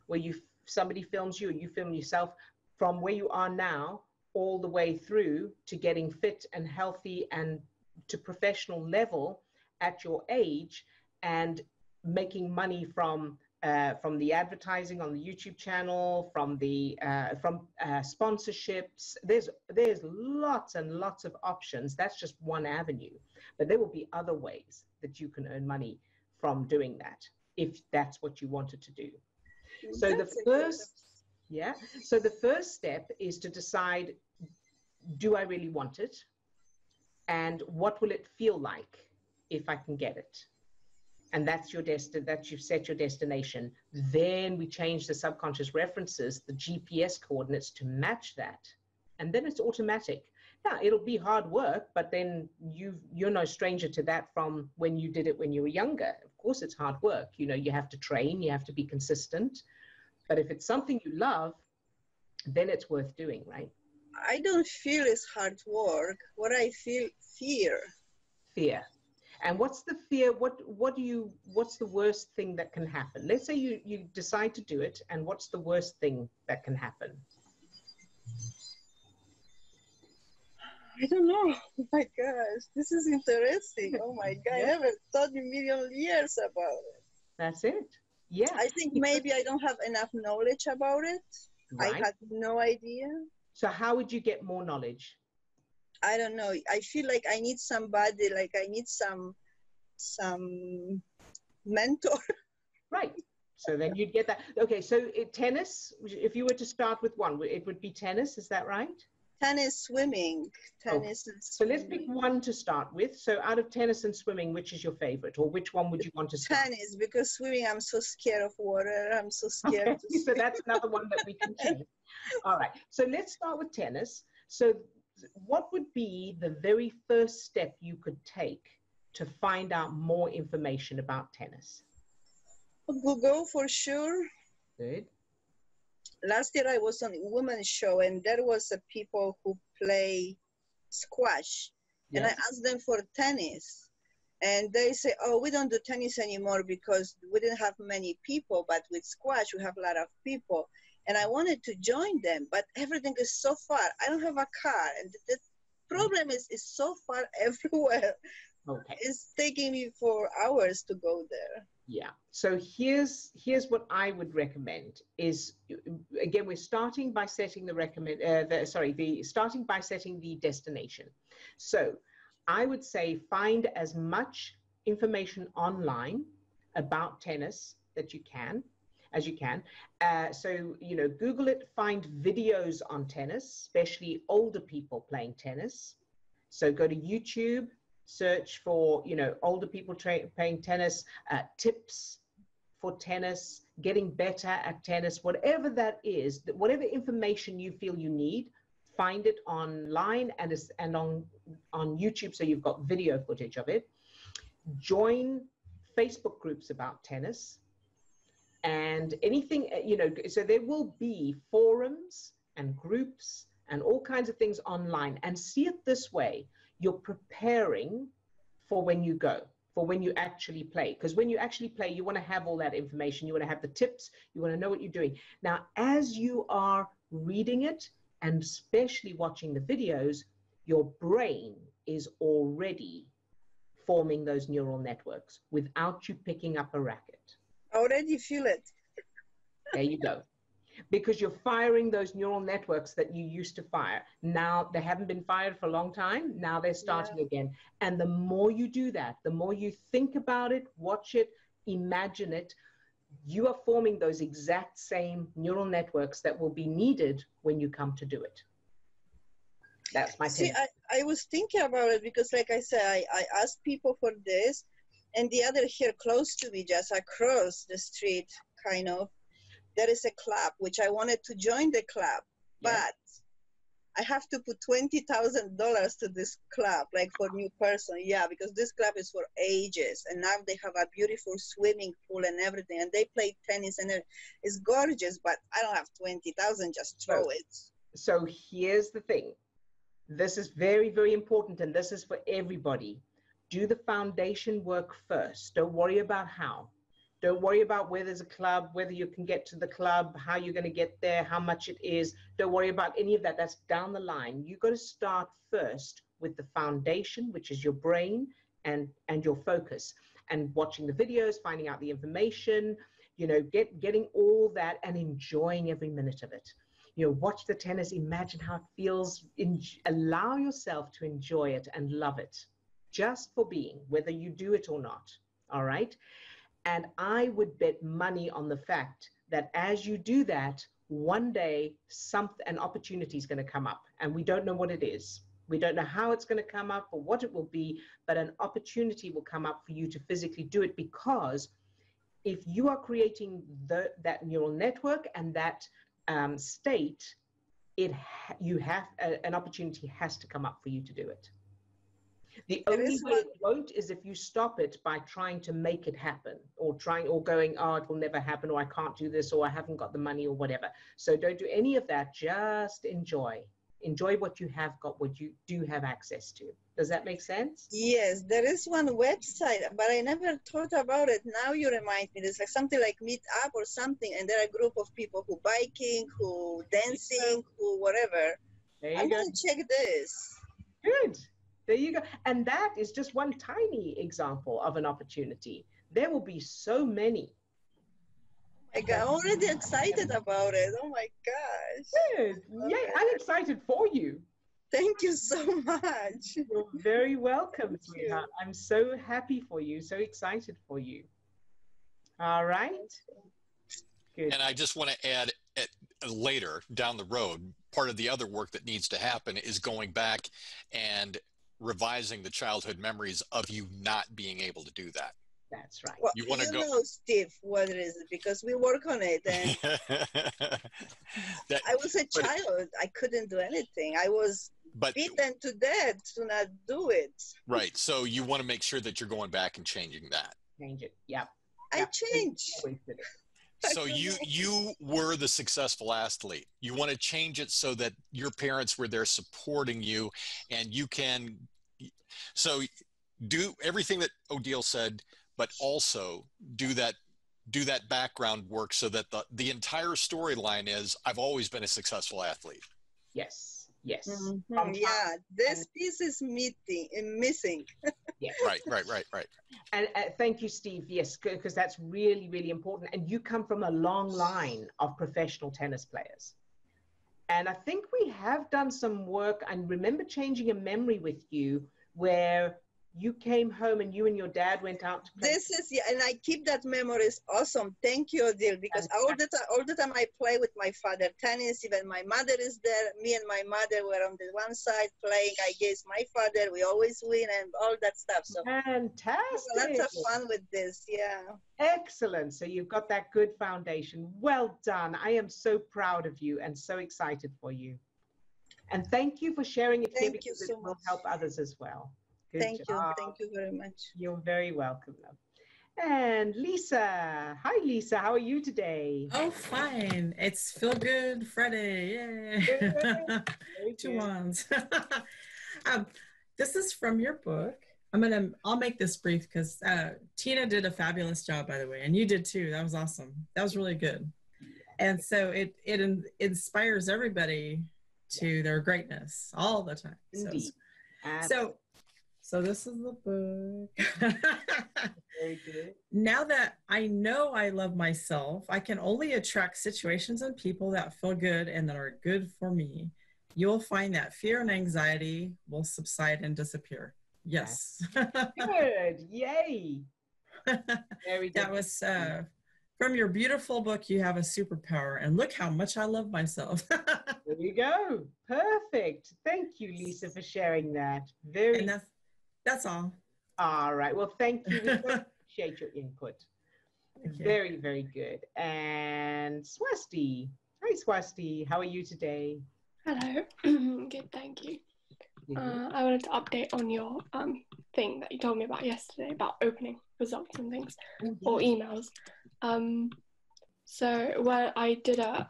S1: where somebody films you or you film yourself from where you are now all the way through to getting fit and healthy and to professional level at your age, and making money from the advertising on the YouTube channel, from sponsorships. There's lots and lots of options. That's just one avenue, but there will be other ways that you can earn money from doing that, if that's what you wanted to do. So the first step is to decide, do I really want it? And what will it feel like if I can get it? And that's your that you've set your destination. Then we change the subconscious references, the GPS coordinates, to match that. And then it's automatic. Yeah, it'll be hard work, but then you're no stranger to that from when you did it when you were younger. Of course, it's hard work. You have to train, you have to be consistent. But if it's something you love, then it's worth doing, right?
S5: I don't feel it's hard work. What I feel, fear.
S1: Fear. And what's the fear? What's the worst thing that can happen? Let's say you decide to do it, and what's the worst thing that can happen?
S5: I don't know. Oh my gosh, this is interesting. Oh my God, I never thought in a million years about it.
S1: That's it. Yeah.
S5: I think maybe I don't have enough knowledge about it. Right. I had no idea.
S1: So how would you get more knowledge?
S5: I don't know. I feel like I need somebody, like I need some mentor.
S1: Right. So then you'd get that. Okay, so tennis, if you were to start with one, it would be tennis, is that right?
S5: Tennis, swimming. Tennis and
S1: So
S5: swimming.
S1: let's pick one to start with. So out of tennis and swimming, which is your favorite, or which one would you want to start?
S5: Tennis, because swimming, I'm so scared of water. I'm so scared to swim.
S1: So that's another one that we can change. All right, so let's start with tennis. So what would be the very first step you could take to find out more information about tennis?
S5: Google for sure.
S1: Good.
S5: Last year I was on a women's show, and there was a people who play squash.
S1: Yes.
S5: And I asked them for tennis. And they say, oh, we don't do tennis anymore because we didn't have many people, but with squash we have a lot of people. And I wanted to join them, but everything is so far. I don't have a car, and the problem is it's so far everywhere.
S1: Okay.
S5: It's taking me 4 hours to go there.
S1: Yeah. So here's what I would recommend is, again, we're starting by setting starting by setting the destination. So I would say find as much information online about tennis that you can, so, you know, Google it, find videos on tennis, especially older people playing tennis. So go to YouTube, search for, you know, older people playing tennis, tips for tennis, getting better at tennis, whatever that is, whatever information you feel you need, find it online and on YouTube, so you've got video footage of it. Join Facebook groups about tennis and anything, you know, so there will be forums and groups and all kinds of things online. And see it this way, you're preparing for when you go, for when you actually play. Because when you actually play, you want to have all that information. You want to have the tips. You want to know what you're doing. Now, as you are reading it, and especially watching the videos, your brain is already forming those neural networks without you picking up a racket.
S5: I already feel it.
S1: There you go. Because you're firing those neural networks that you used to fire. Now they haven't been fired for a long time. Now they're starting again. And the more you do that, the more you think about it, watch it, imagine it, you are forming those exact same neural networks that will be needed when you come to do it. That's my
S5: See,
S1: take.
S5: I was thinking about it because, like I said, I asked people for this, and the other here close to me, just across the street, kind of, there is a club, which I wanted to join the club, but I have to put $20,000 to this club, like for new person. Yeah, because this club is for ages, and now they have a beautiful swimming pool and everything, and they play tennis, and it's gorgeous, but I don't have 20,000, just throw it.
S1: So here's the thing. This is very, very important, and this is for everybody. Do the foundation work first. Don't worry about how. Don't worry about where there's a club, whether you can get to the club, how you're going to get there, how much it is. Don't worry about any of that. That's down the line. You've got to start first with the foundation, which is your brain and your focus, and watching the videos, finding out the information, you know, getting all that and enjoying every minute of it. You know, watch the tennis, imagine how it feels, allow yourself to enjoy it and love it just for being, whether you do it or not. All right. And I would bet money on the fact that as you do that, one day an opportunity is going to come up, and we don't know what it is. We don't know how it's going to come up or what it will be, but an opportunity will come up for you to physically do it, because if you are creating that neural network and that state, an opportunity has to come up for you to do it. The only way it won't is if you stop it by trying to make it happen, or going, oh, it will never happen, or I can't do this, or I haven't got the money, or whatever. So don't do any of that. Just enjoy what you have got, what you do have access to. Does that make sense?
S5: Yes, there is one website, but I never thought about it. Now you remind me. There's like something like Meetup or something, and there are a group of people who biking, who dancing, who whatever. I'm going to check this.
S1: Good. There you go. And that is just one tiny example of an opportunity. There will be so many.
S5: Oh my God, I'm already excited about it. Oh my gosh.
S1: Good. Yeah, I'm excited for you.
S5: Thank you so much.
S1: You're very welcome, sweetheart. I'm so happy for you, so excited for you. All right. Good.
S3: And I just want to add, later down the road, part of the other work that needs to happen is going back and revising the childhood memories of you not being able to do that.
S1: That's right.
S5: Well,
S3: You want to go,
S5: know, Steve, what it is, because we work on it. And I was a child. I couldn't do anything. I was beaten to death to not do it.
S3: Right. So you want to make sure that you're going back and changing that.
S1: Change it. Yeah.
S5: I changed.
S3: So you were the successful athlete. You want to change it so that your parents were there supporting you, and you can. So do everything that Odille said, but also do that background work so that the entire storyline is, I've always been a successful athlete.
S1: Yes. Yes.
S5: Mm-hmm. Yeah, this piece is missing.
S1: Yeah.
S3: Right.
S1: And thank you, Steve. Yes, because that's really, really important. And you come from a long line of professional tennis players. And I think we have done some work. I remember changing a memory with you where you came home and you and your dad went out to play.
S5: This is, yeah, and I keep that memory. Is awesome. Thank you, Odille, because all the time I play with my father tennis. Even my mother is there. Me and my mother were on the one side playing against my father. We always win and all that stuff. So
S1: fantastic.
S5: Lots of fun with this. Yeah.
S1: Excellent. So you've got that good foundation. Well done. I am so proud of you and so excited for you. And thank you for sharing it here, because it will help others as well. Good
S5: Thank
S1: job.
S5: you. Thank you very much.
S1: You're very welcome, love. And Lisa. Hi, Lisa. How are you today?
S6: Oh, fine. It's Feel Good Friday. Yay. 2 ones. This is from your book. I'll make this brief because Tina did a fabulous job, by the way, and you did too. That was awesome. That was really good. And so it inspires everybody to their greatness all the time.
S1: Indeed.
S6: So this is the book.
S1: Very good.
S6: Now that I know I love myself, I can only attract situations and people that feel good and that are good for me. You'll find that fear and anxiety will subside and disappear. Yes.
S1: Good. Yay. Very good.
S6: That was from your beautiful book, You Have a Superpower. And look how much I love myself.
S1: There you go. Perfect. Thank you, Lisa, for sharing that.
S6: And that's all.
S1: All right. Well, thank you. We appreciate your input. Very, very good. And Swasti. Hi, Swasti. How are you today?
S7: Hello. Good, thank you. I wanted to update on your thing that you told me about yesterday about opening results and things, or emails. So when I did a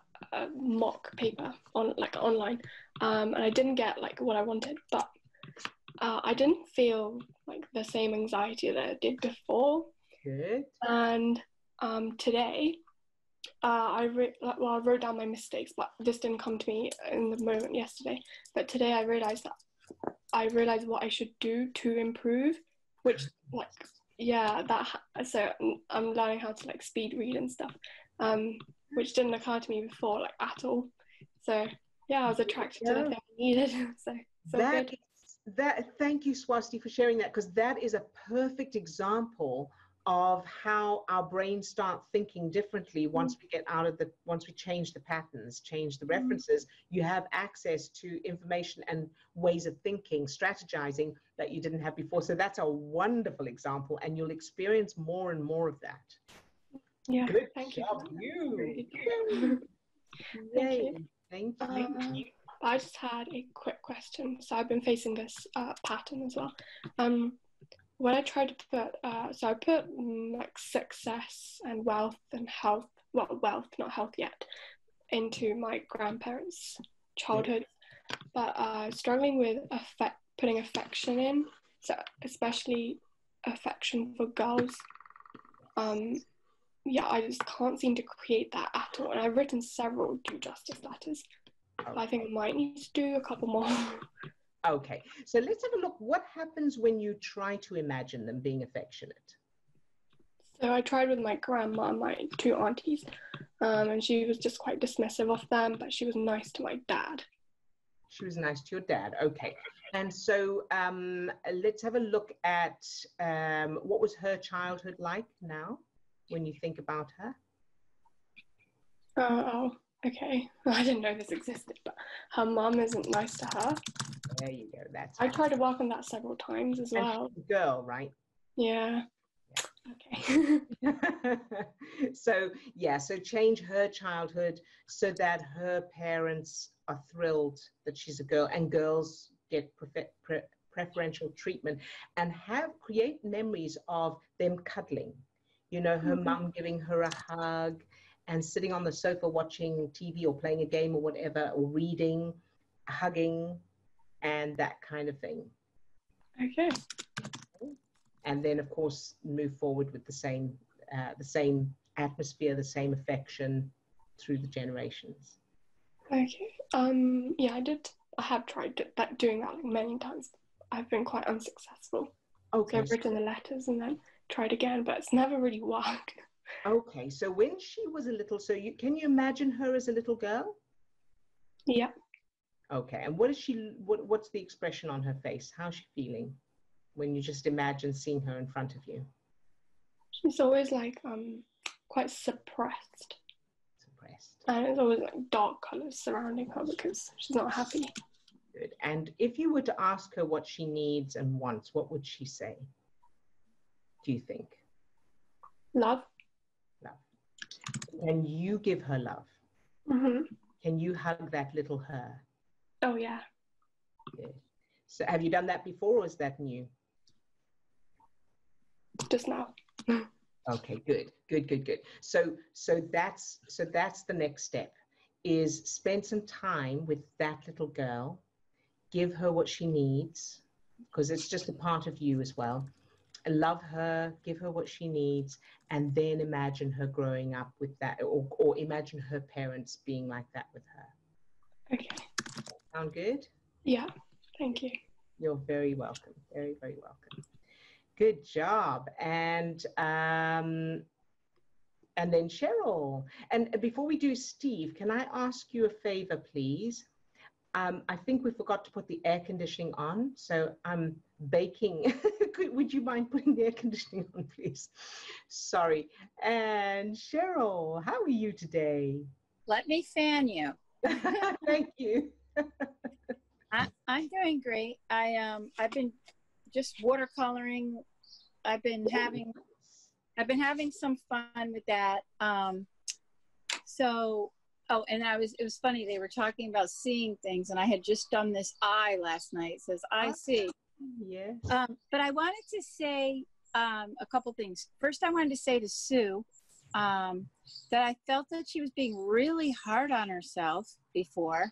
S7: mock paper online, and I didn't get what I wanted, but I didn't feel the same anxiety that I did before.
S1: Good.
S7: And today, I wrote down my mistakes, but this didn't come to me in the moment yesterday. But today I realized what I should do to improve, which so I'm learning how to like speed read and stuff, which didn't occur to me before at all. So yeah, I was attracted to the thing I needed. so good.
S1: Thank you, Swasti, for sharing that, because that is a perfect example of how our brains start thinking differently once we get once we change the patterns, change the references. You have access to information and ways of thinking, strategizing that you didn't have before. So that's a wonderful example, and you'll experience more and more of that.
S7: Yeah,
S1: good
S7: thank
S1: job,
S7: you.
S1: Thank you.
S7: I just had a quick question. So I've been facing this pattern as well. When I tried to put, so I put success and wealth and health, well, wealth, not health yet, into my grandparents' childhood, but struggling with putting affection in, so especially affection for girls. I just can't seem to create that at all. And I've written several do justice letters. But I think I might need to do a couple more.
S1: Okay, so let's have a look. What happens when you try to imagine them being affectionate?
S7: So I tried with my grandma and my 2 aunties, and she was just quite dismissive of them, but she was nice to my dad.
S1: She was nice to your dad. Okay, and so let's have a look at what was her childhood like now, when you think about her?
S7: Oh, okay. I didn't know this existed, but her mum isn't nice to her.
S1: There you go. That's
S7: I tried to work on that several times as well.
S1: And she's a girl, right?
S7: Yeah. Okay.
S1: So change her childhood so that her parents are thrilled that she's a girl, and girls get preferential treatment, and create memories of them cuddling. You know, her mum giving her a hug and sitting on the sofa watching TV or playing a game or whatever, or reading, hugging, and that kind of thing.
S7: Okay.
S1: And then, of course, move forward with the same atmosphere, the same affection through the generations.
S7: Okay. Yeah, I have tried doing that like many times. I've been quite unsuccessful.
S1: Okay.
S7: So I've written the letters and then tried again, but it's never really worked.
S1: Okay. So when she was a little, can you imagine her as a little girl?
S7: Yeah.
S1: Okay. And what's the expression on her face? How's she feeling when you just imagine seeing her in front of you?
S7: She's always like quite suppressed. And it's always like dark colors surrounding her because she's not happy.
S1: Good. And if you were to ask her what she needs and wants, what would she say? Do you think?
S7: Love.
S1: Love. Can you give her love?
S7: Mm-hmm.
S1: Can you hug that little her?
S7: Oh, yeah.
S1: Good. So have you done that before, or is that new?
S7: Just now.
S1: Okay, good. So that's the next step, is spend some time with that little girl, give her what she needs, because it's just a part of you as well. Love her, give her what she needs, and then imagine her growing up with that, or imagine her parents being like that with her.
S7: Okay.
S1: Sound good?
S7: Yeah, thank you.
S1: You're very welcome. Very, very welcome. Good job. And then Cheryl. And before we do Steve, can I ask you a favor, please? I think we forgot to put the air conditioning on, so I'm baking. Would you mind putting the air conditioning on, please? Sorry. And Cheryl, how are you today?
S8: Let me fan you.
S1: Thank you.
S8: I'm doing great. I've been just watercoloring. I've been having some fun with that. And it was funny, they were talking about seeing things, and I had just done this eye last night. It says I see.
S1: Yes.
S8: But I wanted to say a couple things. First, I wanted to say to Sue that I felt that she was being really hard on herself before.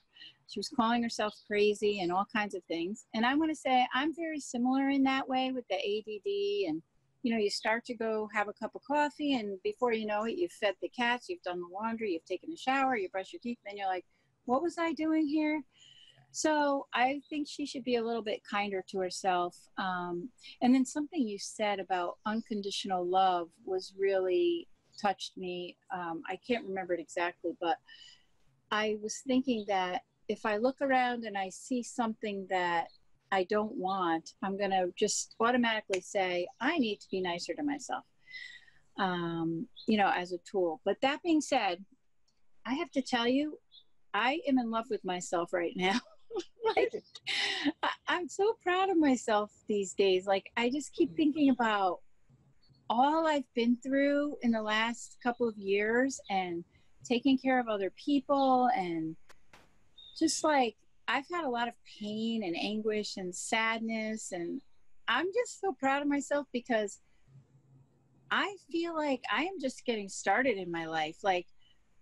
S8: She was calling herself crazy and all kinds of things. And I want to say I'm very similar in that way with the ADD. And, you know, you start to go have a cup of coffee, and before you know it, you've fed the cats, you've done the laundry, you've taken a shower, you brush your teeth, and then you're like, what was I doing here? So I think she should be a little bit kinder to herself. And then something you said about unconditional love was really touched me. I can't remember it exactly, but I was thinking that if I look around and I see something that I don't want, I'm going to just automatically say, I need to be nicer to myself, you know, as a tool. But that being said, I have to tell you, I am in love with myself right now. Like, I'm so proud of myself these days. Like, I just keep thinking about all I've been through in the last couple of years and taking care of other people, and just like, I've had a lot of pain and anguish and sadness, and I'm just so proud of myself because I feel like I am just getting started in my life. Like,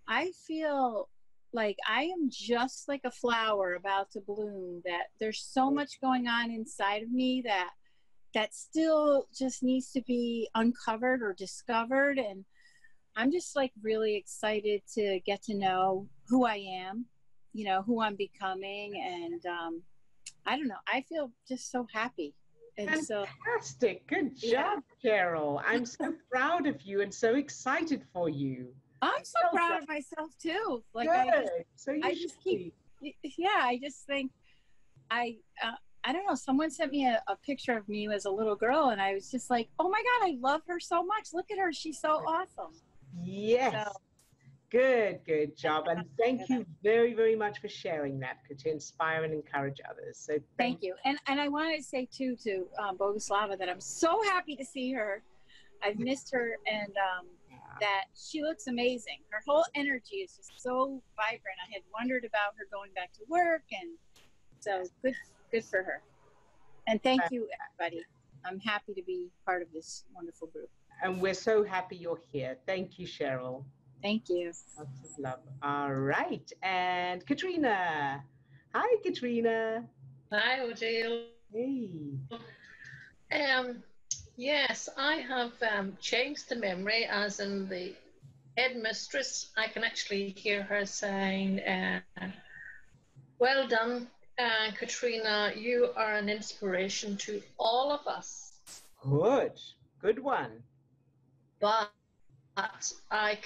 S8: I feel like I am just like a flower about to bloom, that there's so much going on inside of me that still just needs to be uncovered or discovered. And I'm just like really excited to get to know who I am, you know, who I'm becoming. And I don't know, I feel just so happy. And
S1: fantastic. Good job, Cheryl. I'm so proud of you and so excited for you.
S8: I'm so proud of myself too. Like,
S1: good. I just
S8: think I don't know, someone sent me a picture of me as a little girl, and I was just like, oh my God, I love her so much. Look at her. She's so awesome.
S1: Yes.
S8: So,
S1: Good job. And thank you very, very much for sharing that, to inspire and encourage others. So
S8: Thank you. And I wanted to say too to Boguslava that I'm so happy to see her. I've missed her, and that she looks amazing. Her whole energy is just so vibrant. I had wondered about her going back to work, and so good for her. And thank you, everybody. I'm happy to be part of this wonderful group.
S1: And we're so happy you're here. Thank you, Cheryl.
S8: Thank you.
S1: Lots of love. All right. And Katrina. Hi, Katrina.
S9: Hi, Odille.
S1: Hey.
S9: Yes, I have changed the memory, as in the headmistress. I can actually hear her saying, well done, Katrina. You are an inspiration to all of us.
S1: Good one.
S9: But I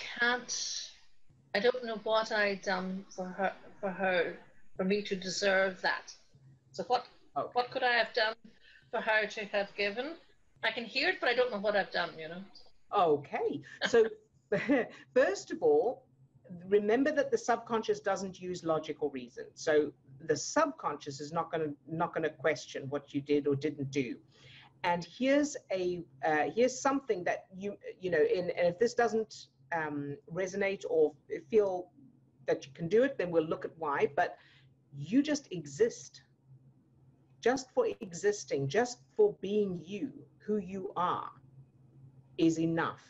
S9: don't know what I done for me to deserve that. So what could I have done for her to have given? I can hear it, but I don't know what I've done, you know.
S1: Okay. So first of all, remember that the subconscious doesn't use logic or reason. So the subconscious is not going to question what you did or didn't do. And here's something that you know, and if this doesn't resonate or feel that you can do it, then we'll look at why. But you just exist. Just for existing, just for being you, who you are, is enough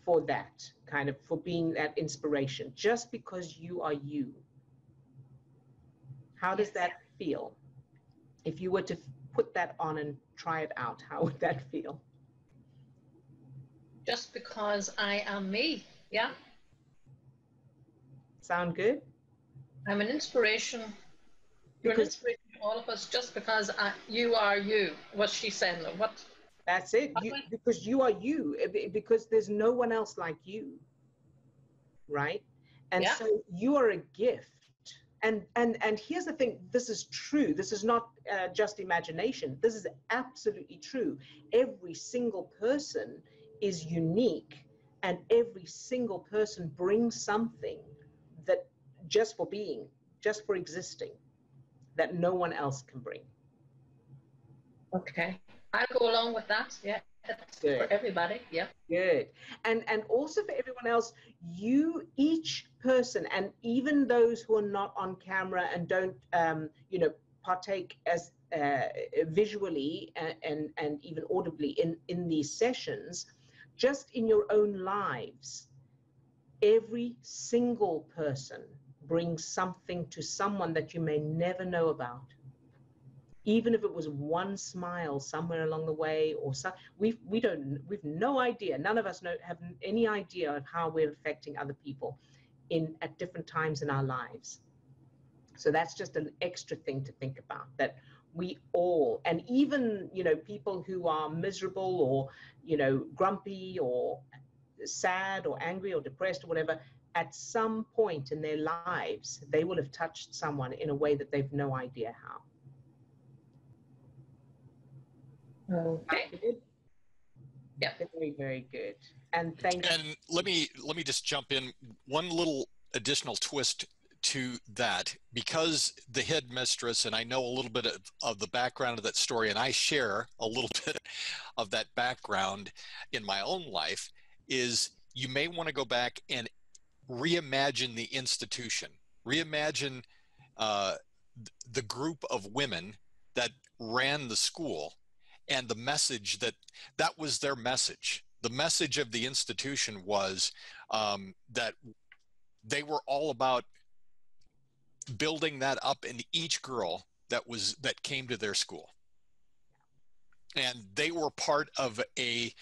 S1: for that kind of, for being that inspiration, just because you are you. How does that feel? If you were to put that on and try it out, how would that feel?
S9: Just because I am me, yeah.
S1: Sound good?
S9: I'm an inspiration. You're an inspiration to all of us just because you are you. What's she saying though? What?
S1: That's it. Because you are you. Because there's no one else like you. Right? And so you are a gift. And here's the thing. This is true. This is not just imagination. This is absolutely true. Every single person is unique, and every single person brings something that just for being, just for existing, that no one else can bring.
S9: Okay, I'll go along with that. Yeah, that's good for everybody. Yeah,
S1: good. And also for everyone else, each person, and even those who are not on camera and don't partake as visually and even audibly in these sessions, just in your own lives, every single person brings something to someone that you may never know about. Even if it was one smile somewhere along the way, or we've no idea. None of us have any idea of how we're affecting other people at different times in our lives. So that's just an extra thing to think about, that we all, and even, people who are miserable or, grumpy or sad or angry or depressed or whatever, at some point in their lives, they will have touched someone in a way that they've no idea how.
S9: Okay.
S1: Yeah. Very, very good. And thank you.
S3: And let me just jump in. One little additional twist to that, because the headmistress, and I know a little bit of the background of that story, and I share a little bit of that background in my own life, is you may want to go back and reimagine the institution, reimagine the group of women that ran the school, and the message that was their message. The message of the institution was that they were all about building that up in each girl that came to their school, and they were part of a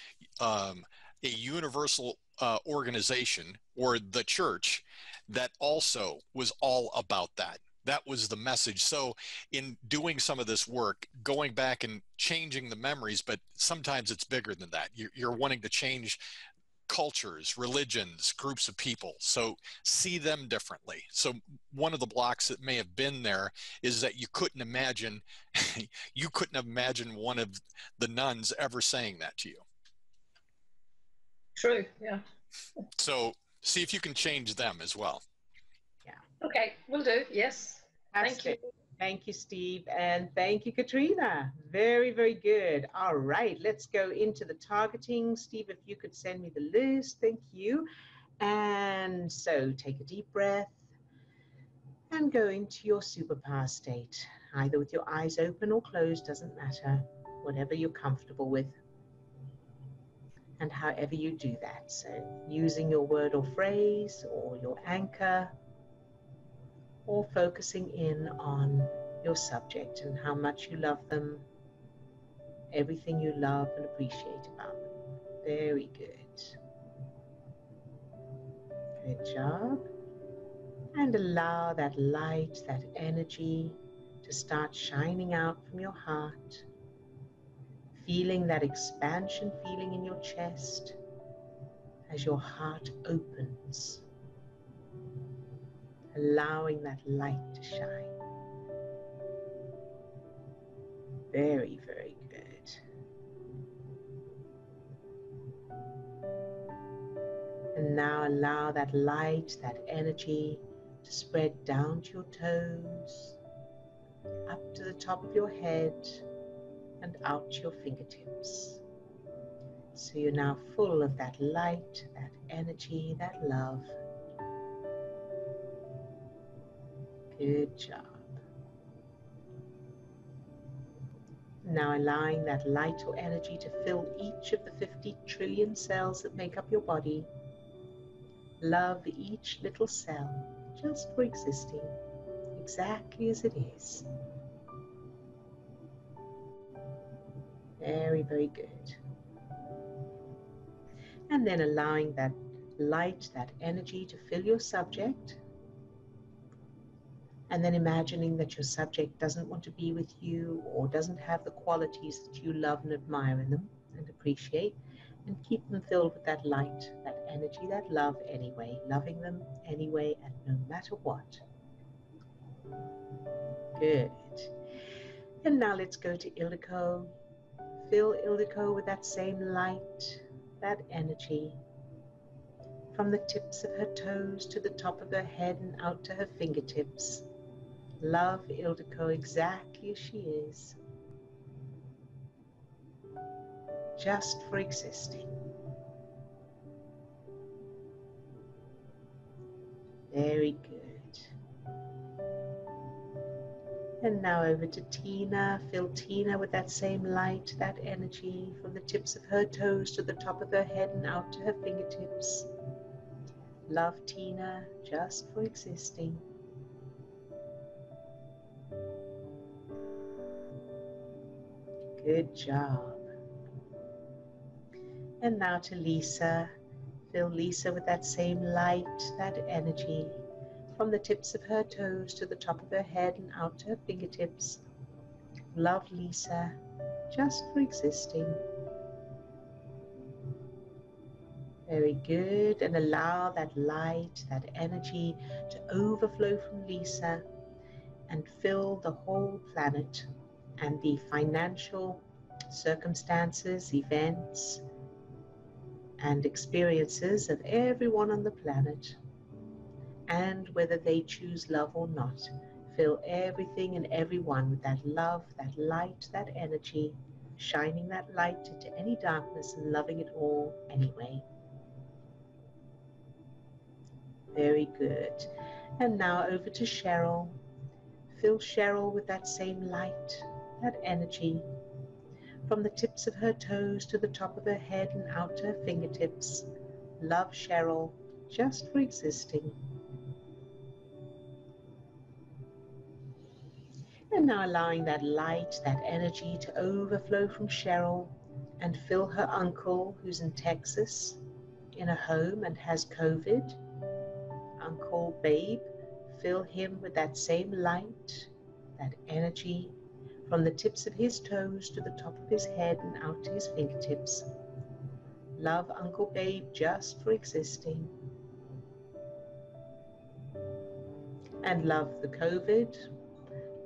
S3: universal organization, or the church, that also was all about that. That was the message. So in doing some of this work, going back and changing the memories, but sometimes it's bigger than that. You're wanting to change cultures, religions, groups of people. So see them differently. So one of the blocks that may have been there is that you couldn't imagine one of the nuns ever saying that to you.
S9: True, yeah.
S3: So see if you can change them as well.
S9: Okay, will do. Yes. Thank you.
S1: Thank you, Steve. And thank you, Katrina. Very, very good. All right, let's go into the targeting. Steve, if you could send me the list. Thank you. And so take a deep breath and go into your superpower state, either with your eyes open or closed, doesn't matter, whatever you're comfortable with. And however you do that, so using your word or phrase or your anchor, or focusing in on your subject and how much you love them, everything you love and appreciate about them. Very good. Good job. And allow that light, that energy to start shining out from your heart, feeling that expansion feeling in your chest as your heart opens, allowing that light to shine. Very, very good. And now allow that light, that energy to spread down to your toes, up to the top of your head, and out to your fingertips. So you're now full of that light, that energy, that love. Good job. Now allowing that light or energy to fill each of the 50 trillion cells that make up your body. Love each little cell just for existing exactly as it is. Very, very good. And then allowing that light, that energy to fill your subject. And then imagining that your subject doesn't want to be with you or doesn't have the qualities that you love and admire in them and appreciate, and keep them filled with that light, that energy, that love anyway, loving them anyway and no matter what. Good. And now let's go to Ildiko. Fill Ildiko with that same light, that energy, from the tips of her toes to the top of her head and out to her fingertips. Love Ildiko exactly as she is, just for existing. Very good. And now over to Tina. Fill Tina with that same light, that energy, from the tips of her toes to the top of her head and out to her fingertips. Love Tina just for existing. Good job. And now to Lisa. Fill Lisa with that same light, that energy, from the tips of her toes to the top of her head and out to her fingertips. Love Lisa just for existing. Very good. And allow that light, that energy to overflow from Lisa and fill the whole planet and the financial circumstances, events, and experiences of everyone on the planet. And whether they choose love or not, fill everything and everyone with that love, that light, that energy, shining that light into any darkness and loving it all anyway. Very good. And now over to Cheryl. Fill Cheryl with that same light, that energy, from the tips of her toes to the top of her head and out to her fingertips. Love Cheryl just for existing. And now allowing that light, that energy to overflow from Cheryl and fill her uncle who's in Texas in a home and has COVID. Uncle Babe, fill him with that same light, that energy, from the tips of his toes to the top of his head and out to his fingertips. Love Uncle Babe just for existing. And love the COVID.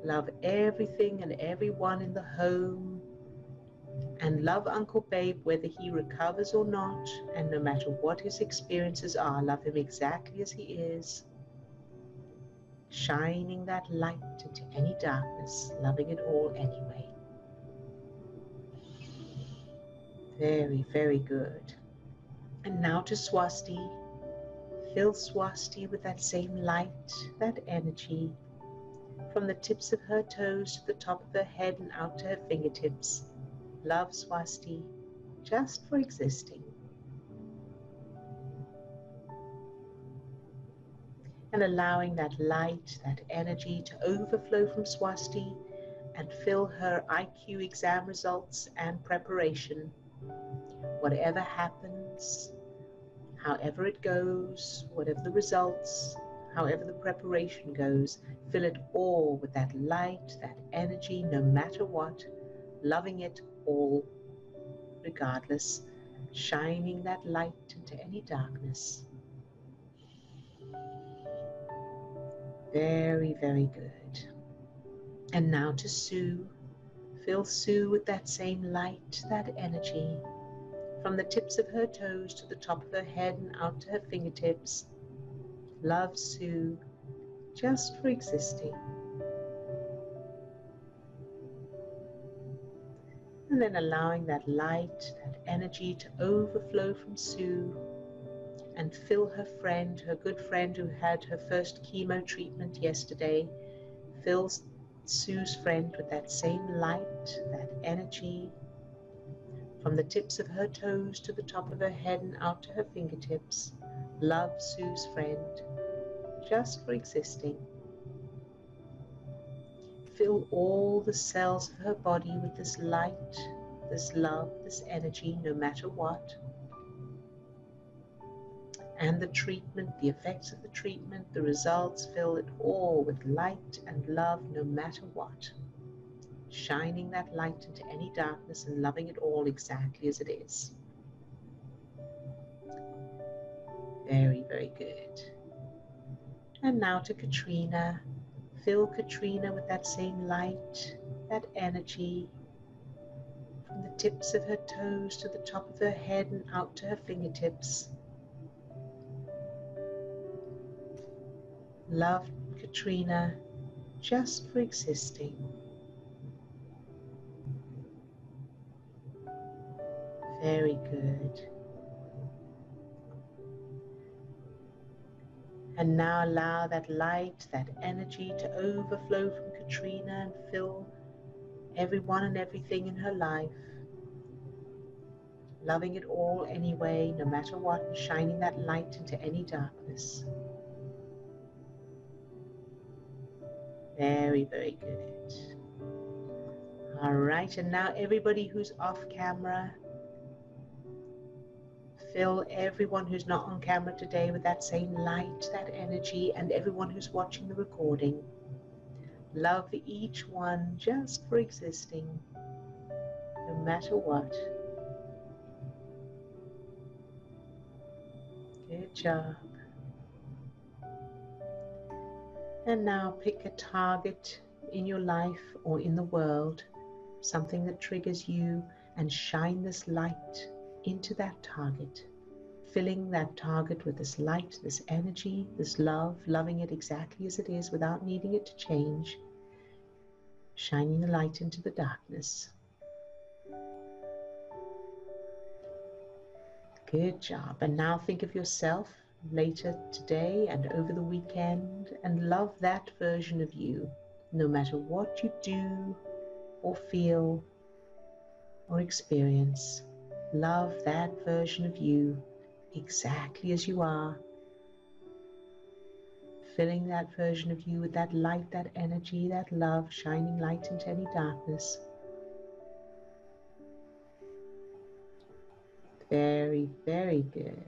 S1: Love everything and everyone in the home and love Uncle Babe whether he recovers or not, and no matter what his experiences are, love him exactly as he is, shining that light into any darkness, loving it all anyway. Very, very good. And now to Swasti. Fill Swasti with that same light, that energy, from the tips of her toes to the top of her head and out to her fingertips. Love Swasti, just for existing. And allowing that light, that energy to overflow from Swasti and fill her IQ exam results and preparation. Whatever happens, however it goes, whatever the results, however the preparation goes, fill it all with that light, that energy, no matter what, loving it all, regardless, shining that light into any darkness. Very, very good. And now to Sue. Fill Sue with that same light, that energy, from the tips of her toes to the top of her head and out to her fingertips. Love Sue, just for existing. And then allowing that light, that energy to overflow from Sue and fill her friend, her good friend who had her first chemo treatment yesterday, fills Sue's friend with that same light, that energy, from the tips of her toes to the top of her head and out to her fingertips. Love Sue's friend, just for existing. Fill all the cells of her body with this light, this love, this energy, no matter what. And the treatment, the effects of the treatment, the results, fill it all with light and love, no matter what. Shining that light into any darkness and loving it all exactly as it is. Very, very good. And now to Katrina. Fill Katrina with that same light, that energy, from the tips of her toes to the top of her head and out to her fingertips. Love Katrina, just for existing. Very good. And now allow that light, that energy to overflow from Katrina and fill everyone and everything in her life. Loving it all anyway, no matter what, and shining that light into any darkness. Very, very good. All right, and now everybody who's off camera, fill everyone who's not on camera today with that same light, that energy, and everyone who's watching the recording. Love each one just for existing, no matter what. Good job. And now pick a target in your life or in the world, something that triggers you, and shine this light into that target, filling that target with this light, this energy, this love, loving it exactly as it is without needing it to change, shining the light into the darkness. Good job. And now think of yourself later today and over the weekend, and love that version of you, no matter what you do or feel or experience. Love that version of you exactly as you are, filling that version of you with that light, that energy, that love, shining light into any darkness. Very, very good.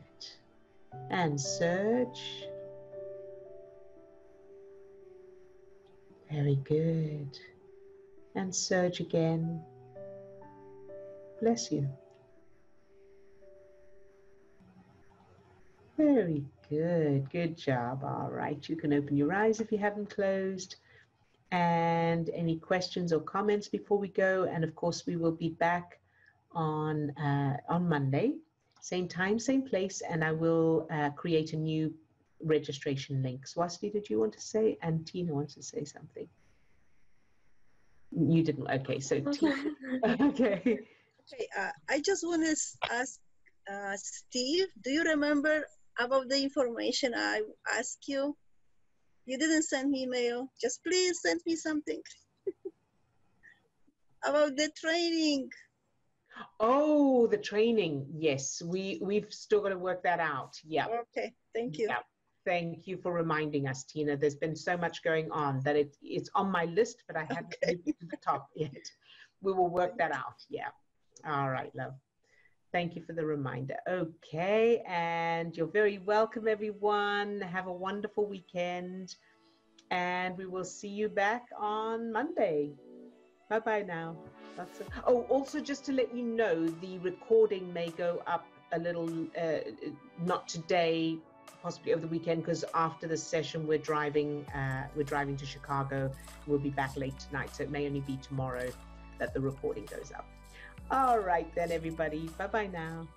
S1: And surge. Very good. And surge again. Bless you. Very good. Good job. All right. You can open your eyes if you haven't closed. And any questions or comments before we go? And of course, we will be back on Monday, same time, same place, and I will create a new registration link. Swasti, did you want to say? And Tina wants to say something. You didn't. Okay, so Tina. Okay.
S5: Okay, I just want to ask Steve, do you remember about the information I asked you? You didn't send me email. Just please send me something about the training.
S1: Oh, the training. Yes, we've still got to work that out. Yeah.
S5: Okay, thank you.
S1: Yeah. Thank you for reminding us, Tina. There's been so much going on that it's on my list, but I haven't moved to the top yet. We will work that out. Yeah. All right, love. Thank you for the reminder. Okay, and you're very welcome, everyone. Have a wonderful weekend, and we will see you back on Monday. Bye-bye now. Oh, also just to let you know, the recording may go up a little, not today, possibly over the weekend, because after the session we're driving to Chicago. We'll be back late tonight, so it may only be tomorrow that the recording goes up. All right then, everybody. Bye-bye now.